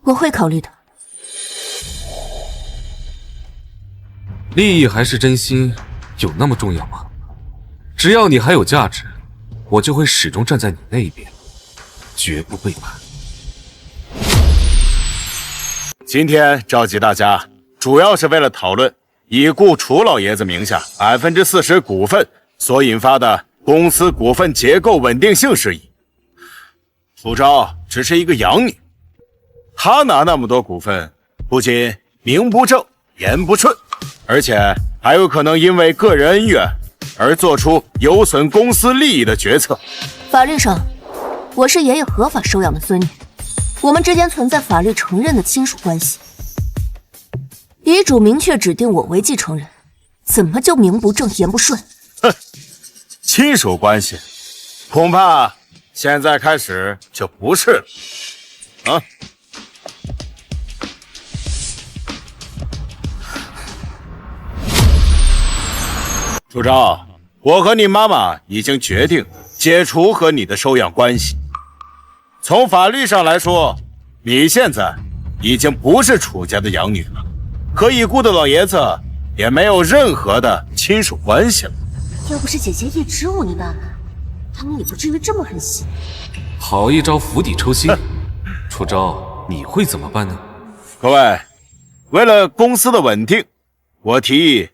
我会考虑的。利益还是真心有那么重要吗？只要你还有价值，我就会始终站在你那一边，绝不背叛。今天召集大家，主要是为了讨论已故楚老爷子名下40%股份所引发的公司股份结构稳定性事宜。楚昭只是一个养女，她拿那么多股份，不仅名不正言不顺，而且还有可能因为个人恩怨而做出有损公司利益的决策。法律上，我是爷爷合法收养的孙女，我们之间存在法律承认的亲属关系。遗嘱明确指定我为继承人，怎么就名不正言不顺？哼，亲属关系，恐怕现在开始就不是了。啊！楚昭，我和你妈妈已经决定解除和你的收养关系。从法律上来说，你现在已经不是楚家的养女了，和已故的老爷子也没有任何的亲属关系了。要不是姐姐一直忤逆爸爸，他们也不至于这么狠心。好一招釜底抽薪，楚昭，你会怎么办呢？各位，为了公司的稳定，我提议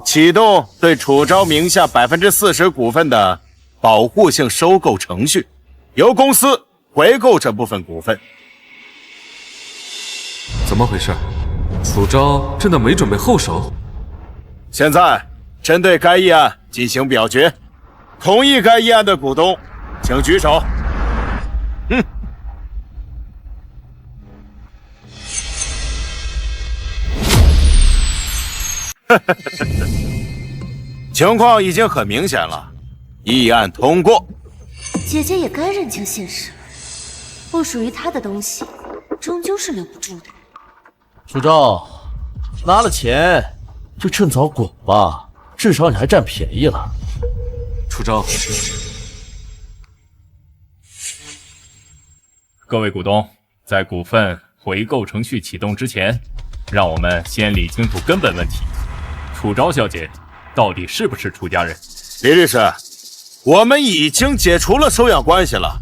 启动对楚昭名下40%股份的保护性收购程序，由公司回购这部分股份。怎么回事？楚昭真的没准备后手？现在针对该议案进行表决，同意该议案的股东请举手。情况已经很明显了，议案通过。姐姐也该认清现实了，不属于她的东西，终究是留不住的。楚昭，拿了钱就趁早滚吧，至少你还占便宜了。楚昭，各位股东，在股份回购程序启动之前，让我们先理清楚根本问题：楚昭小姐到底是不是楚家人？李律师，我们已经解除了收养关系了。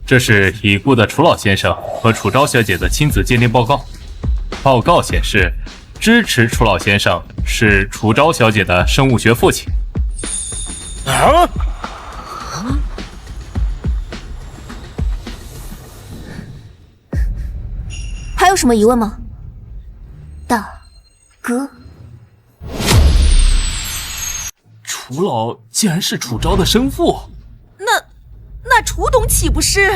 这是已故的楚老先生和楚昭小姐的亲子鉴定报告。报告显示，支持楚老先生是楚昭小姐的生物学父亲。啊！还有什么疑问吗？大哥，楚老竟然是楚昭的生父，那楚董岂不是？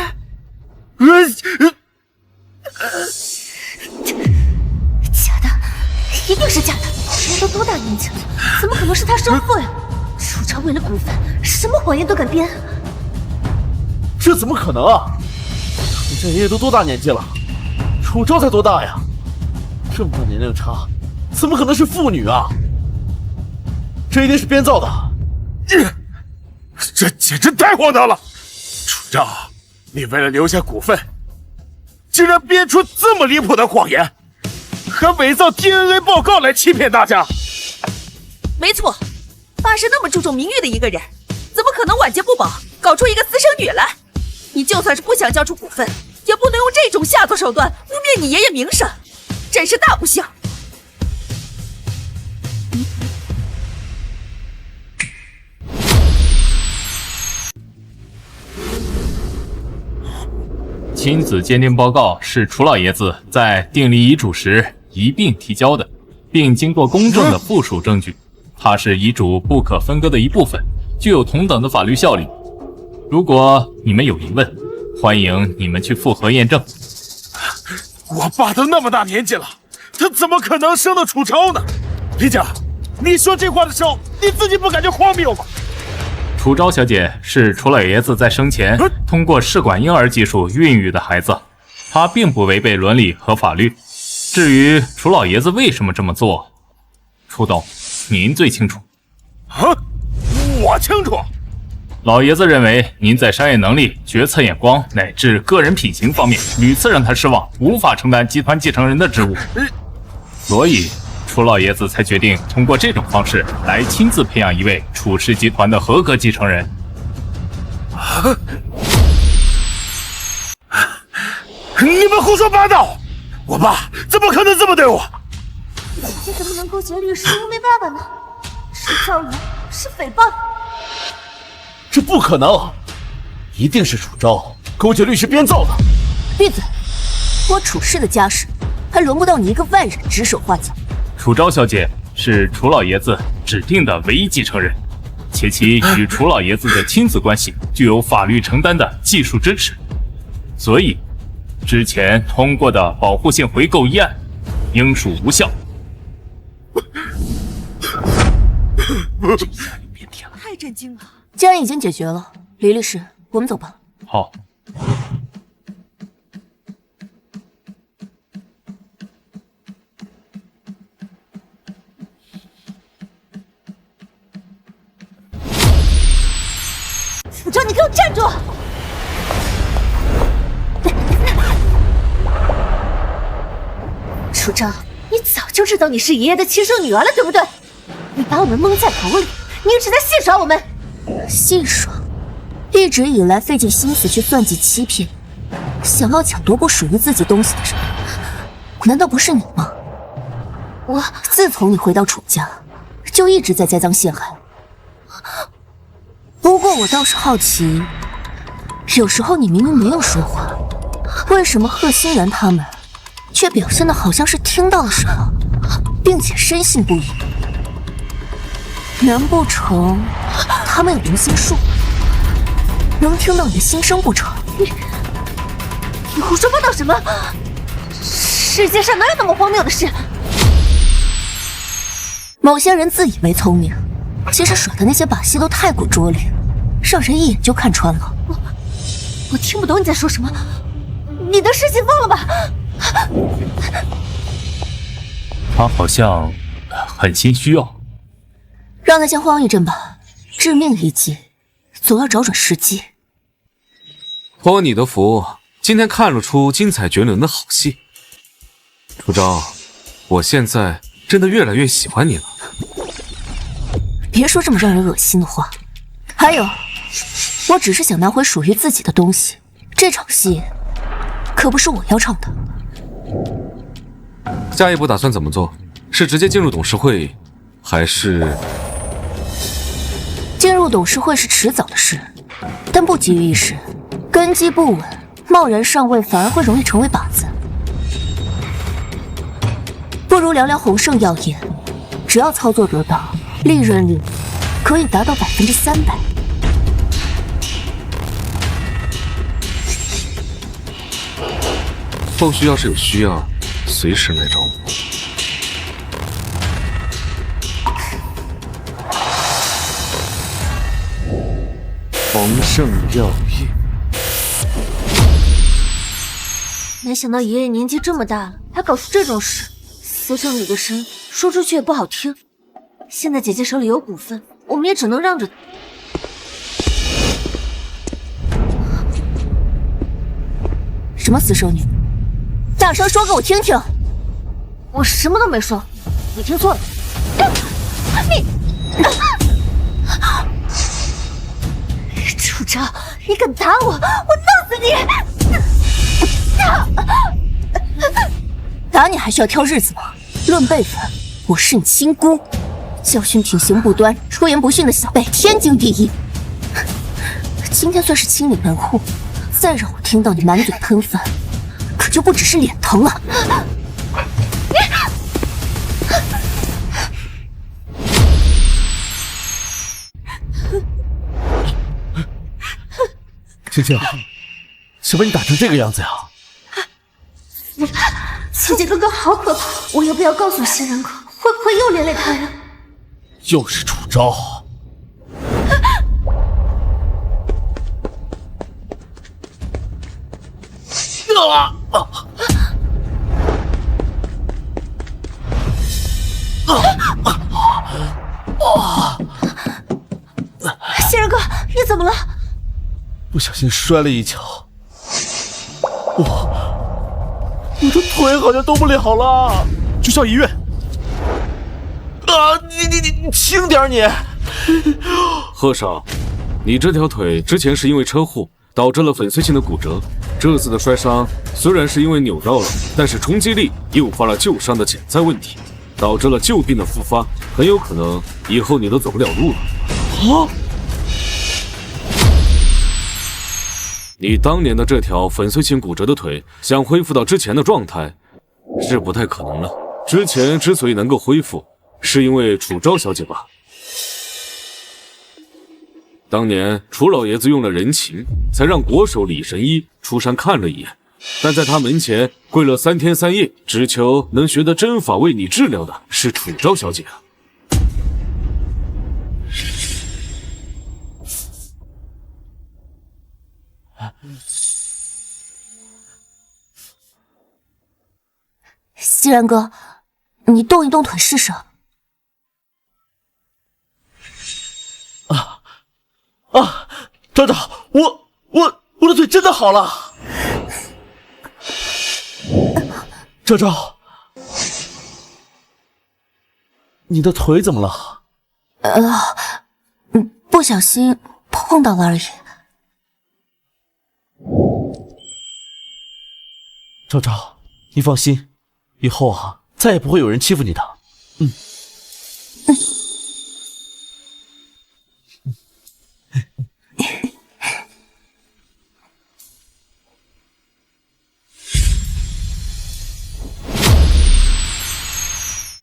假的，一定是假的！人都多大年纪了，怎么可能是他生父呀？楚昭为了股份，什么谎言都敢编。这怎么可能啊？楚家爷爷都多大年纪了？楚昭才多大呀？这么大年龄差，怎么可能是父女啊？这一定是编造的。这简直太荒唐了！楚昭，你为了留下股份，竟然编出这么离谱的谎言，还伪造 DNA 报告来欺骗大家。没错，爸是那么注重名誉的一个人，怎么可能晚节不保，搞出一个私生女来？你就算是不想交出股份，也不能用这种下作手段污蔑你爷爷名声，真是大不幸。亲子鉴定报告是楚老爷子在订立遗嘱时一并提交的，并经过公证的附属证据。它是遗嘱不可分割的一部分，具有同等的法律效力。如果你们有疑问，欢迎你们去复核验证。我爸都那么大年纪了，他怎么可能生了楚昭呢？李家，你说这话的时候，你自己不感觉荒谬吗？楚昭小姐是楚老爷子在生前通过试管婴儿技术孕育的孩子，她并不违背伦理和法律。至于楚老爷子为什么这么做，楚董，您最清楚。啊，我清楚。老爷子认为您在商业能力、决策眼光乃至个人品行方面屡次让他失望，无法承担集团继承人的职务，所以楚老爷子才决定通过这种方式来亲自培养一位楚氏集团的合格继承人。你们胡说八道！我爸怎么可能这么对我？姐姐怎么能勾结律师污蔑爸爸呢？是造谣，是诽谤。这不可能，一定是楚昭勾结律师编造的。闭嘴！我楚氏的家事，还轮不到你一个外人指手画脚。楚昭小姐是楚老爷子指定的唯一继承人，且其与楚老爷子的亲子关系具有法律承担的技术支持，所以之前通过的保护性回购议案应属无效。太震惊了！既然已经解决了，李律师，我们走吧。好。楚昭，你给我站住！楚昭，你早就知道你是爷爷的亲生女儿了，对不对？你把我们蒙在鼓里，你一直在戏耍我们。戏耍？一直以来费尽心思去算计欺骗，想要抢夺不属于自己东西的人，难道不是你吗？我自从你回到楚家，就一直在栽赃陷害。不过我倒是好奇，有时候你明明没有说话，为什么贺欣然他们却表现得好像是听到了什么，并且深信不疑？难不成他们有读心术，能听到你的心声不成？你胡说八道什么？世界上哪有那么荒谬的事？某些人自以为聪明，其实耍的那些把戏都太过拙劣，让人一眼就看穿了。我听不懂你在说什么，你的事情忘了吧？他好像很心虚哦。让他先慌一阵吧，致命一击总要找准时机。托你的福，今天看了出精彩绝伦的好戏。楚昭，我现在真的越来越喜欢你了。别说这么让人恶心的话。还有，我只是想拿回属于自己的东西，这场戏可不是我要唱的。下一步打算怎么做？是直接进入董事会，还是……进入董事会是迟早的事，但不急于一时，根基不稳，贸然上位反而会容易成为靶子。不如聊聊宏盛药业，只要操作得当，利润率可以达到300%。后续要是有需要，随时来找我。宏盛药业，没想到爷爷年纪这么大了，还搞出这种事。私生女的事说出去也不好听。现在姐姐手里有股份，我们也只能让着她。什么私生女？大声说给我听听！我什么都没说，你听错了。楚昭，你敢打我，我弄死你！打你还需要挑日子吗？论辈分，我是你亲姑，教训品行不端、出言不逊的小辈，天经地义。今天算是清理门户，再让我听到你满嘴喷饭，可就不只是脸疼了。青青，谁把你打成这个样子呀？姐姐刚刚好可怕，我要不要告诉欣然哥？会不会又连累他呀？又是楚昭。欣然哥，你怎么了？不小心摔了一跤，我的腿好像动不了了，去校医院。你轻点你！贺少，你这条腿之前是因为车祸导致了粉碎性的骨折，这次的摔伤虽然是因为扭到了，但是冲击力诱发了旧伤的潜在问题，导致了旧病的复发，很有可能以后你都走不了路了。啊！你当年的这条粉碎性骨折的腿，想恢复到之前的状态，是不太可能了。之前之所以能够恢复，是因为楚昭小姐吧？当年楚老爷子用了人情，才让国手李神医出山看了一眼，但在他门前跪了3天3夜，只求能学得针法为你治疗的是楚昭小姐啊！熙然哥，你动一动腿试试。赵赵，我的腿真的好了。赵赵，你的腿怎么了？不小心碰到了而已。赵赵，你放心，以后啊，再也不会有人欺负你的。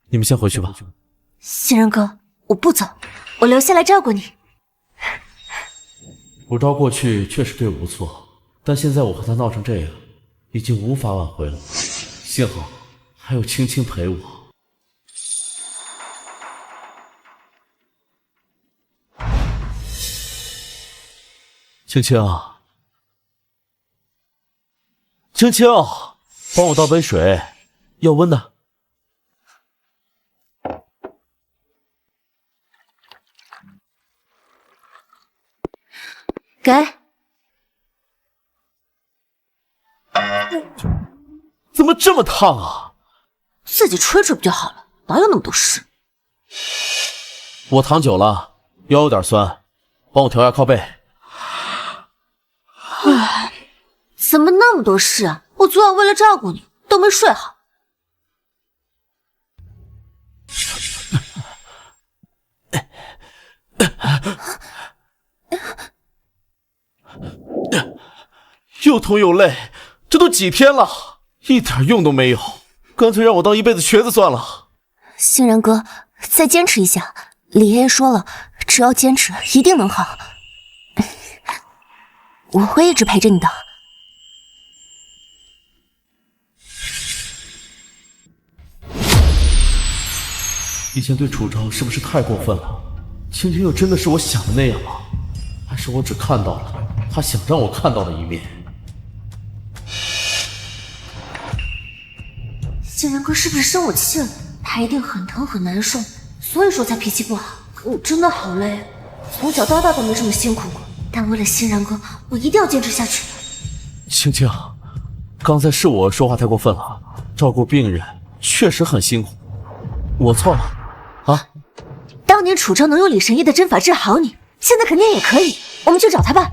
你们先回去吧。熙然哥，我不走，我留下来照顾你。楚昭过去确实对我不错，但现在我和他闹成这样，已经无法挽回了。幸好还有青青陪我。青青，青青，帮我倒杯水，要温的。给。怎么这么烫啊？自己吹吹不就好了，哪有那么多事？我躺久了，腰有点酸，帮我调下靠背。唉，怎么那么多事啊？我昨晚为了照顾你，都没睡好。又痛又累，这都几天了，一点用都没有，干脆让我当一辈子瘸子算了。欣然哥，再坚持一下，李爷爷说了，只要坚持，一定能好。我会一直陪着你的。以前对楚昭是不是太过分了？青青又真的是我想的那样吗？还是我只看到了他想让我看到的一面？欣然哥是不是生我气了？他一定很疼很难受，所以说才脾气不好。可我真的好累，从小到大都没这么辛苦过。但为了欣然哥，我一定要坚持下去。青青，刚才是我说话太过分了，照顾病人确实很辛苦，我错了。啊！当年楚昭能用李神医的针法治好你，现在肯定也可以。我们去找他吧。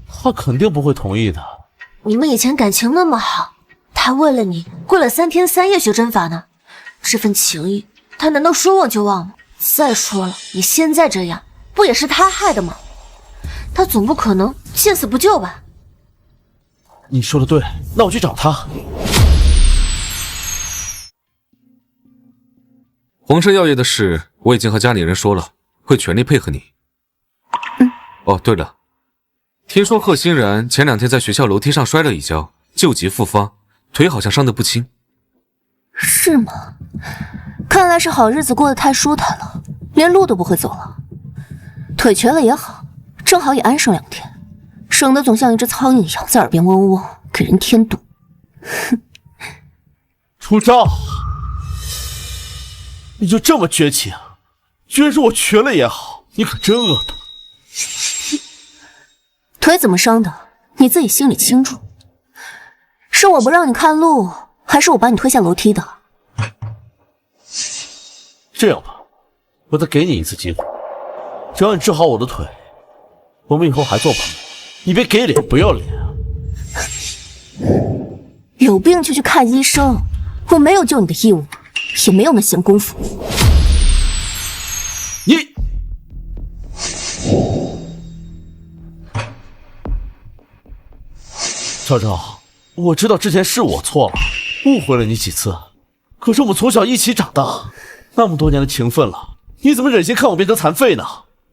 他肯定不会同意的。你们以前感情那么好，他为了你跪了3天3夜学针法呢，这份情谊他难道说忘就忘吗？再说了，你现在这样不也是他害的吗？他总不可能见死不救吧？你说的对，那我去找他。皇山药业的事我已经和家里人说了，会全力配合你。哦，对了，听说贺欣然前2天在学校楼梯上摔了一跤，旧疾复发，腿好像伤得不轻。是吗？看来是好日子过得太舒坦了，连路都不会走了。腿瘸了也好，正好也安生2天，省得总像一只苍蝇一样在耳边嗡嗡，给人添堵。哼！楚昭，你就这么绝情？居然说我瘸了也好，你可真恶毒。腿怎么伤的，你自己心里清楚。是我不让你看路，还是我把你推下楼梯的？这样吧，我再给你一次机会，只要你治好我的腿，我们以后还做朋友。你别给脸不要脸啊！有病就去看医生，我没有救你的义务，也没有那闲工夫。你，昭昭，我知道之前是我错了，误会了你几次。可是我们从小一起长大，那么多年的情分了，你怎么忍心看我变成残废呢？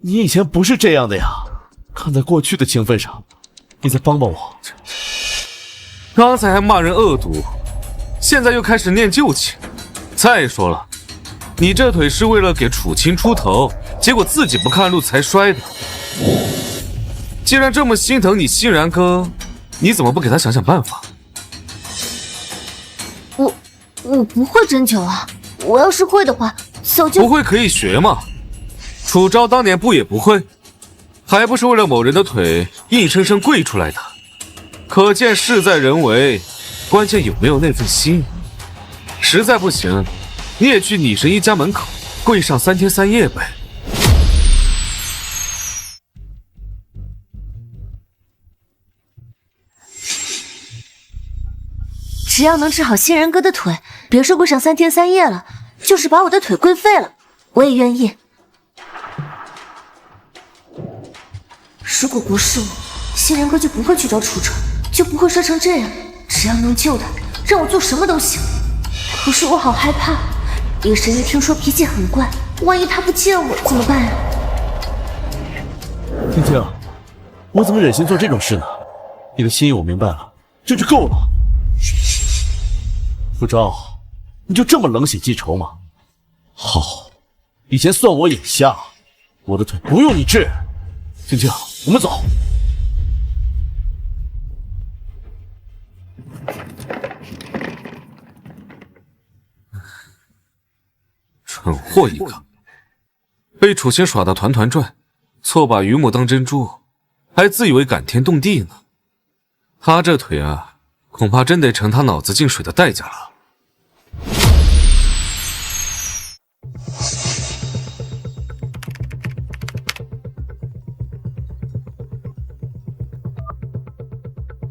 你以前不是这样的呀。看在过去的情分上，你再帮帮我。刚才还骂人恶毒，现在又开始念旧情。再说了，你这腿是为了给楚青出头，结果自己不看路才摔的。既然这么心疼你欣然哥，你怎么不给他想想办法？我不会针灸啊，我要是会的话，早就……不会可以学嘛。楚昭当年不也不会，还不是为了某人的腿硬生生跪出来的。可见事在人为，关键有没有那份心。实在不行，你也去女神一家门口跪上3天3夜呗。只要能治好欣然哥的腿，别说跪上3天3夜了，就是把我的腿跪废了，我也愿意。如果不是我，欣然哥就不会去找楚昭，就不会摔成这样。只要能救他，让我做什么都行。可是我好害怕，叶神医听说脾气很怪，万一他不见我怎么办啊？青青，我怎么忍心做这种事呢？你的心意我明白了，这就够了。楚昭，你就这么冷血记仇吗？好，以前算我眼瞎，我的腿不用你治。青青，我们走。蠢货一个，被楚青耍得团团转，错把榆木当珍珠，还自以为感天动地呢。他这腿啊，恐怕真得成他脑子进水的代价了。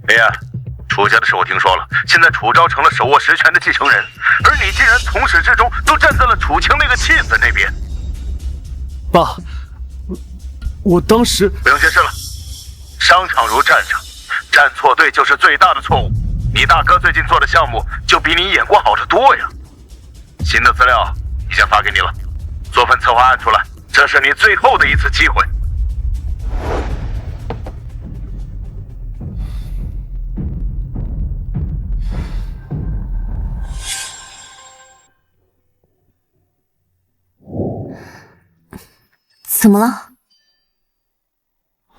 爷爷，楚家的事我听说了，现在楚昭成了手握实权的继承人，而你竟然从始至终都站在了楚青那个弃子那边。爸，我当时不用解释了，商场如战场，站错队就是最大的错误。你大哥最近做的项目就比你眼光好得多呀。新的资料已经发给你了，做份策划案出来，这是你最后的一次机会。怎么了？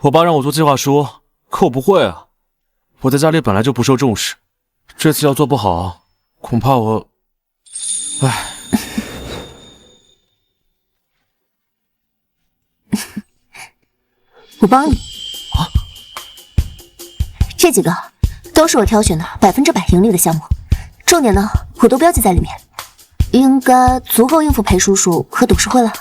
我爸让我做计划书，可我不会啊。我在家里本来就不受重视，这次要做不好，恐怕我……唉。我帮你啊！这几个都是我挑选的100%盈利的项目，重点呢我都标记在里面，应该足够应付裴叔叔和董事会了。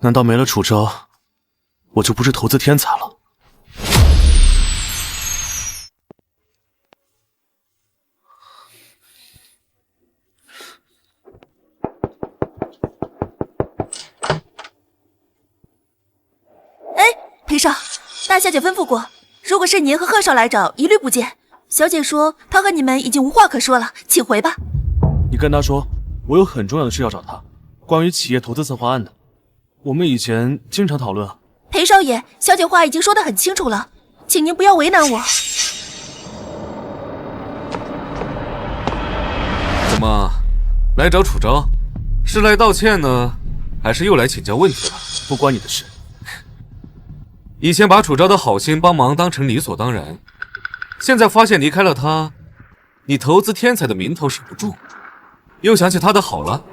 难道没了楚昭，我就不是投资天才了？哎，裴少，大小姐吩咐过，如果是您和贺少来找，一律不见。小姐说她和你们已经无话可说了，请回吧。你跟他说，我有很重要的事要找他，关于企业投资策划案的。我们以前经常讨论。裴少爷，小姐话已经说得很清楚了，请您不要为难我。怎么，来找楚昭？是来道歉呢，还是又来请教问题了？不关你的事。以前把楚昭的好心帮忙当成理所当然，现在发现离开了他，你投资天才的名头守不住，又想起他的好了。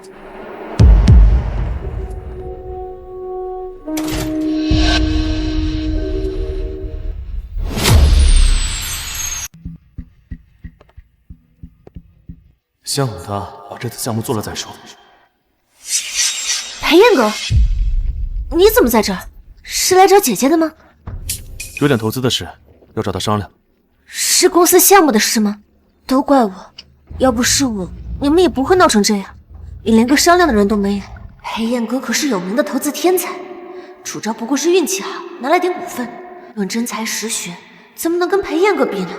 先等他把这次项目做了再说。裴彦哥，你怎么在这儿？是来找姐姐的吗？有点投资的事，要找他商量。是公司项目的事吗？都怪我，要不是我，你们也不会闹成这样。也连个商量的人都没有。裴彦哥可是有名的投资天才，楚昭不过是运气好，拿来点股份。论真才实学，怎么能跟裴彦哥比呢？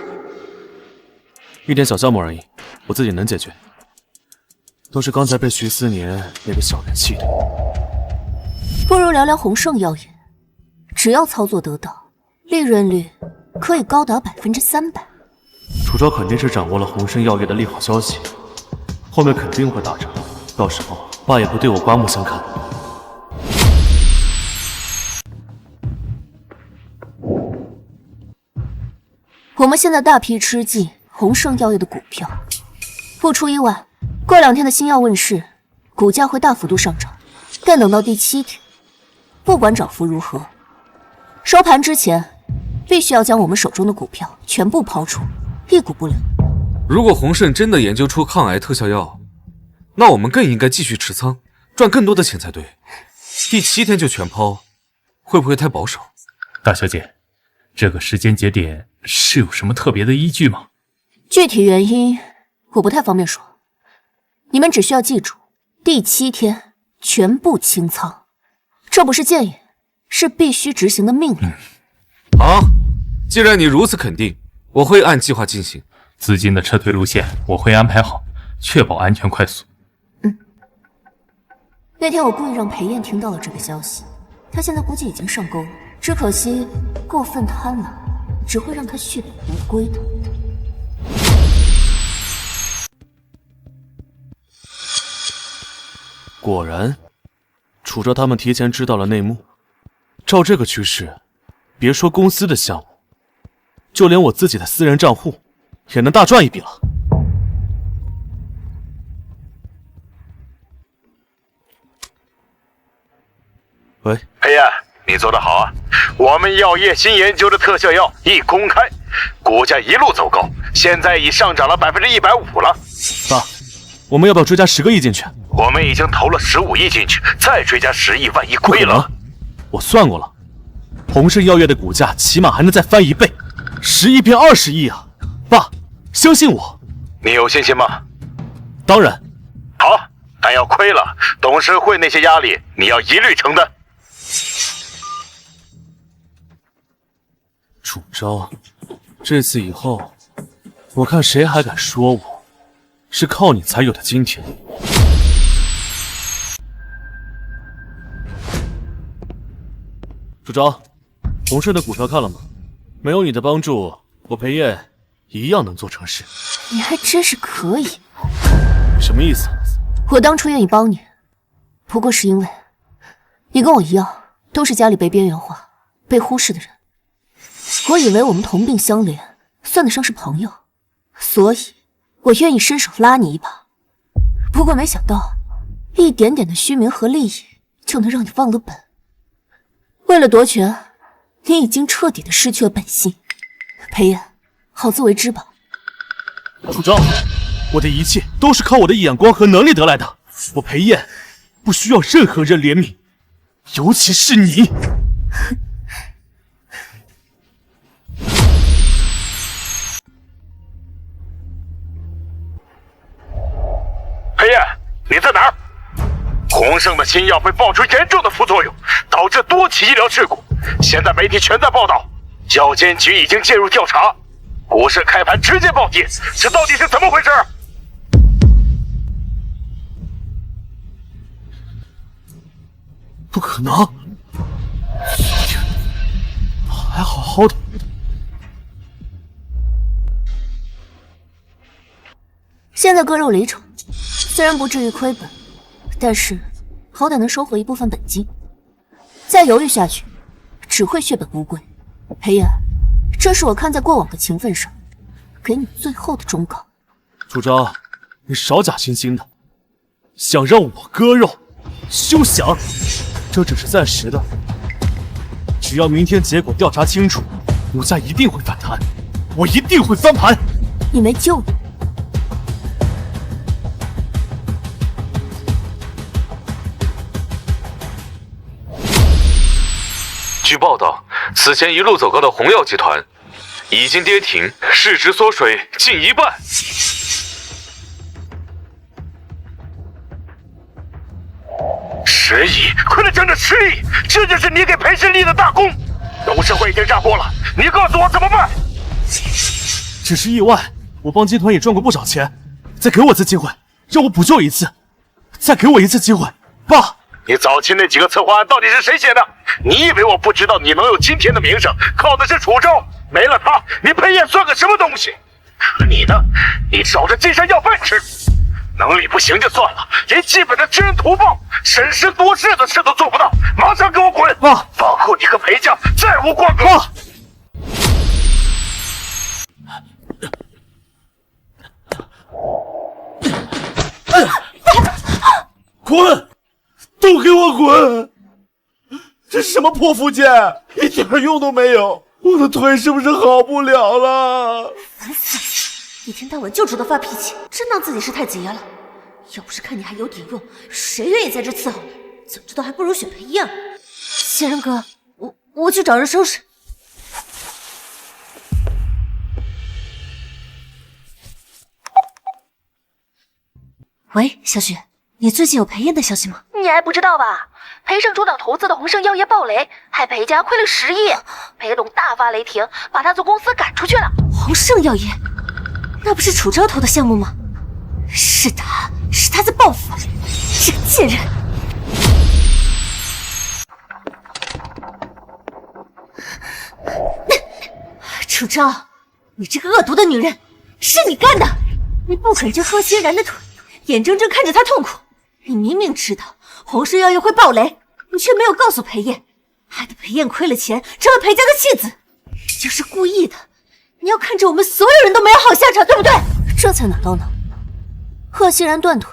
一点小项目而已，我自己能解决。都是刚才被徐思年那个小人气的。不如聊聊鸿盛药业，只要操作得当，利润率可以高达300%。楚昭肯定是掌握了鸿盛药业的利好消息，后面肯定会大涨，到时候爸也不对我刮目相看。我们现在大批吃进鸿盛药业的股票，不出意外，过2天的新药问世，股价会大幅度上涨。但等到第7天，不管涨幅如何，收盘之前必须要将我们手中的股票全部抛出，一股不留。如果鸿盛真的研究出抗癌特效药，那我们更应该继续持仓，赚更多的钱才对。第7天就全抛，会不会太保守？大小姐，这个时间节点是有什么特别的依据吗？具体原因我不太方便说，你们只需要记住，第7天全部清仓，这不是建议，是必须执行的命令。好，既然你如此肯定，我会按计划进行。资金的撤退路线我会安排好，确保安全快速。那天我故意让裴燕听到了这个消息，他现在估计已经上钩了，只可惜过分贪婪只会让他血本无归的。果然，楚昭他们提前知道了内幕。照这个趋势，别说公司的项目，就连我自己的私人账户也能大赚一笔了。喂，裴燕，你做得好啊！我们药业新研究的特效药一公开，股价一路走高，现在已上涨了150%了。爸，我们要不要追加10个亿进去？我们已经投了15亿进去，再追加10亿，万一亏了。我算过了，鸿盛药业的股价起码还能再翻1倍，10亿变20亿啊！爸，相信我。你有信心吗？当然。好，但要亏了，董事会那些压力你要一律承担。楚昭，这次以后，我看谁还敢说我是靠你才有的今天。楚昭，鸿盛的股票看了吗？没有你的帮助，我裴燕一样能做成事。你还真是可以。什么意思？我当初愿意帮你，不过是因为你跟我一样，都是家里被边缘化、被忽视的人。我以为我们同病相怜，算得上是朋友，所以我愿意伸手拉你一把。不过没想到，一点点的虚名和利益就能让你忘了本。为了夺权，你已经彻底的失去了本心。裴燕，好自为之吧。楚昭，我的一切都是靠我的眼光和能力得来的。我裴燕不需要任何人怜悯，尤其是你。裴燕，你在哪儿？鸿盛的新药被爆出严重的副作用，导致多起医疗事故。现在媒体全在报道，药监局已经介入调查，股市开盘直接暴跌，这到底是怎么回事？不可能！还好好的。现在割肉离场，虽然不至于亏本，但是好歹能收回一部分本金。再犹豫下去，只会血本无归。裴燕，这是我看在过往的情分上，给你最后的忠告。楚昭，你少假惺惺的，想让我割肉，休想！这只是暂时的，只要明天结果调查清楚，股价一定会反弹，我一定会翻盘。你没救了。据报道，此前一路走高的鸿耀集团已经跌停，市值缩水近1半。10亿，亏了整整10亿，这就是你给裴胜利的大功。董事会已经炸锅了，你告诉我怎么办？只是意外，我帮集团也赚过不少钱，再给我次机会，让我补救一次，再给我一次机会，爸。你早期那几个策划案到底是谁写的？你以为我不知道你能有今天的名声，靠的是楚昭，没了他，你裴燕算个什么东西？可你呢？你找着金山要饭吃，能力不行就算了，连基本的知恩图报、审时度势的事都做不到，马上给我滚！爸，往后你和裴家再无瓜葛。爸。滚！都给我滚！这是什么破附件，一点用都没有！我的腿是不是好不了了？烦死了！一天到晚就知道发脾气，真当自己是太子爷了。要不是看你还有点用，谁愿意在这伺候你？早知道还不如选裴燕。仙人哥，我去找人收拾。喂，小雪，你最近有裴燕的消息吗？你还不知道吧？裴胜主导投资的鸿盛药业暴雷，害裴家亏了10亿，裴董大发雷霆，把他从公司赶出去了。鸿盛药业，那不是楚昭投的项目吗？是他在报复，这个贱人！楚昭，你这个恶毒的女人，是你干的！你不肯救贺欣然的腿，眼睁睁看着她痛苦。你明明知道鸿盛药业会爆雷，你却没有告诉裴燕，害得裴燕亏了钱，成了裴家的弃子。你这是故意的，你要看着我们所有人都没有好下场，对不对？这才哪到哪？贺欣然断腿，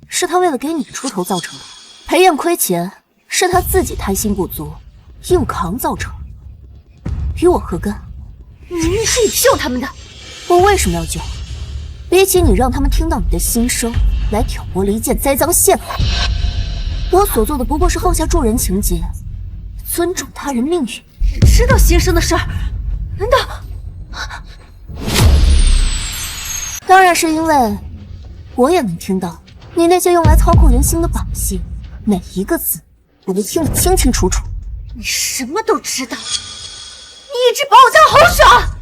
是他为了给你出头造成的；裴燕亏钱，是他自己贪心不足，硬扛造成。与我何干？你明明是你救他们的，我为什么要救？比起你让他们听到你的心声，来挑拨离间、栽赃陷害，我所做的不过是放下助人情节，尊重他人命运。你知道先生的事儿，难道？当然是因为我也能听到你那些用来操控人心的把戏，每一个字我都听得清清楚楚。你什么都知道，你一直把我当猴耍。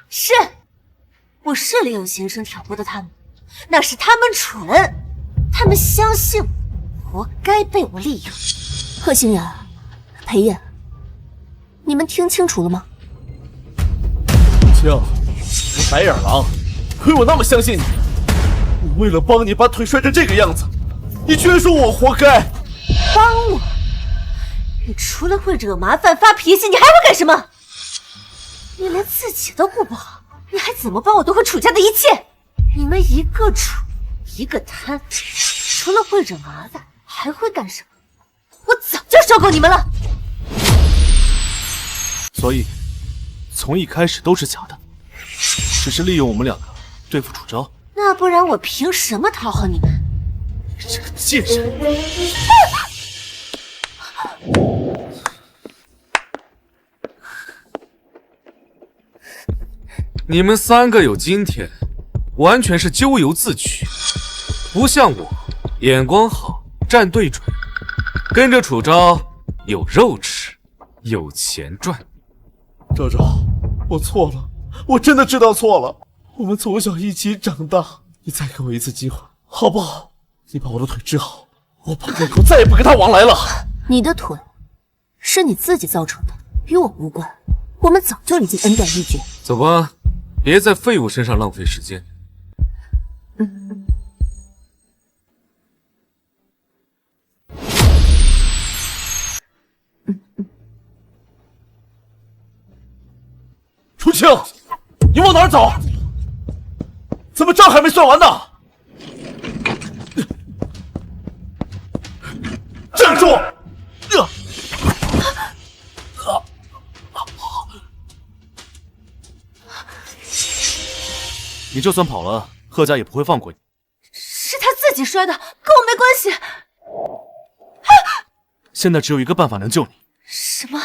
是，我是利用先生挑拨的他们，那是他们蠢，他们相信我，活该被我利用。贺欣然、裴燕，你们听清楚了吗？青，你白眼狼，亏我那么相信你，我为了帮你把腿摔成这个样子，你居然说我活该！帮我？你除了会惹麻烦、发脾气，你还会干什么？你连自己都顾不好，你还怎么帮我夺回楚家的一切？你们一个楚，一个贪，除了会惹麻烦，还会干什么？我早就受够你们了。所以，从一开始都是假的，只是利用我们两个对付楚昭。那不然我凭什么讨好你们？这个贱人！你们3个有今天，完全是咎由自取，不像我，眼光好，站对准，跟着楚昭有肉吃，有钱赚。昭昭，我错了，我真的知道错了。我们从小一起长大，你再给我一次机会，好不好？你把我的腿治好，我保证以后再也不跟他往来了。你的腿是你自己造成的，与我无关。我们早就已经恩断义绝。走吧，别在废物身上浪费时间。楚青，你往哪儿走？怎么账还没算完呢？站住！你就算跑了，贺家也不会放过你。是他自己摔的，跟我没关系。现在只有一个办法能救你。什么？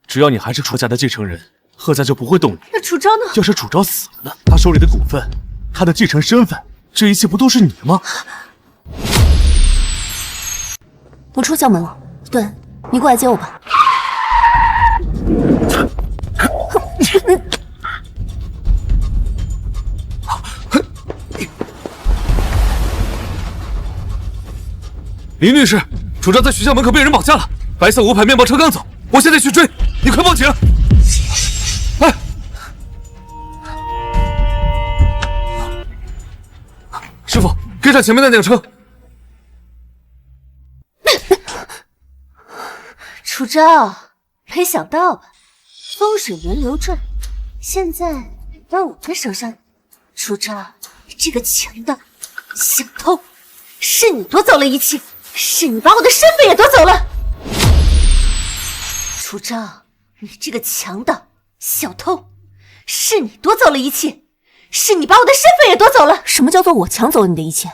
只要你还是楚家的继承人，贺家就不会动你。那楚昭呢？要是楚昭死了呢？他手里的股份，他的继承身份，这一切不都是你的吗？我出校门了，对，你过来接我吧。林律师，楚昭在学校门口被人绑架了，白色无牌面包车刚走，我现在去追，你快报警！哎，师傅，跟上前面那辆车。楚昭，没想到吧，风水轮流转，现在到我的手上。楚昭，你这个强盗、小偷，是你夺走了一切，是你把我的身份也夺走了。楚昭，你这个强盗、小偷，是你夺走了一切，是你把我的身份也夺走了。什么叫做我抢走了你的一切？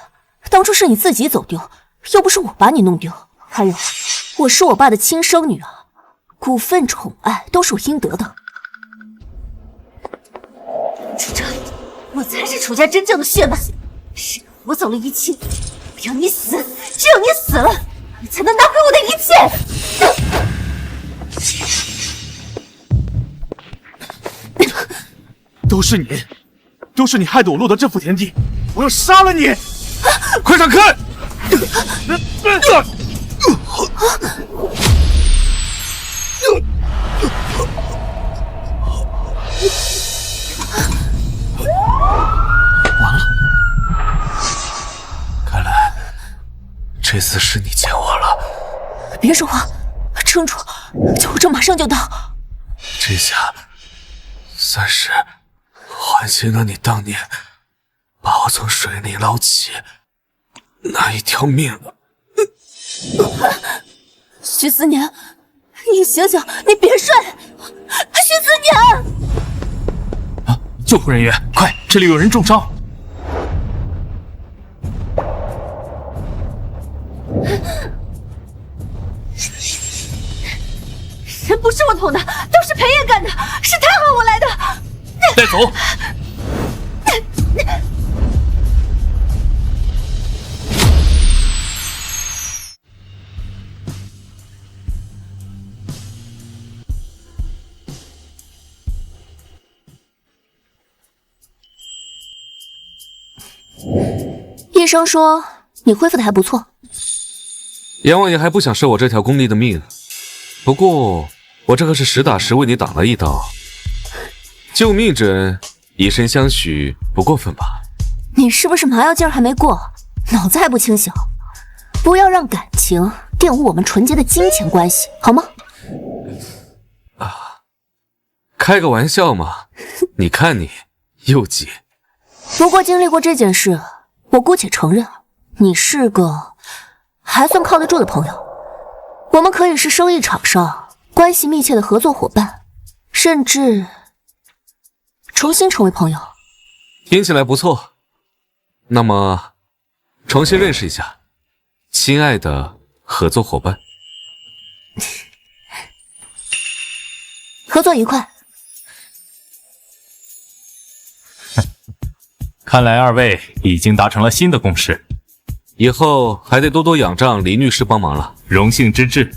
当初是你自己走丢，又不是我把你弄丢。还有，我是我爸的亲生女儿，股份、宠爱都是我应得的。楚昭，我才是楚家真正的血脉，是你夺走了一切，我要你死，只有你死了，你才能拿回我的一切。都是你害得我落到这副田地，我要杀了你！快闪开！完了，看来这次是你欠我了。别说话，撑住，救护车马上就到。这下算是还清了你当年把我从水里捞起那一条命了。徐思年，你醒醒，你别睡！徐思年！救护人员，快，这里有人中招！人不是我捅的，都是裴烨干的，是他喊我来的。带走！医生说你恢复的还不错。阎王爷还不想收我这条功力的命，不过我这可是实打实为你挡了一刀。救命之恩，以身相许，不过分吧？你是不是麻药劲儿还没过，脑子还不清醒？不要让感情玷污我们纯洁的金钱关系，好吗？开个玩笑嘛，你看你又急。不过经历过这件事，我姑且承认你是个还算靠得住的朋友。我们可以是生意场上关系密切的合作伙伴，甚至重新成为朋友。听起来不错，那么重新认识一下，亲爱的合作伙伴。合作愉快。看来二位已经达成了新的共识，以后还得多多仰仗林律师帮忙了。荣幸之至。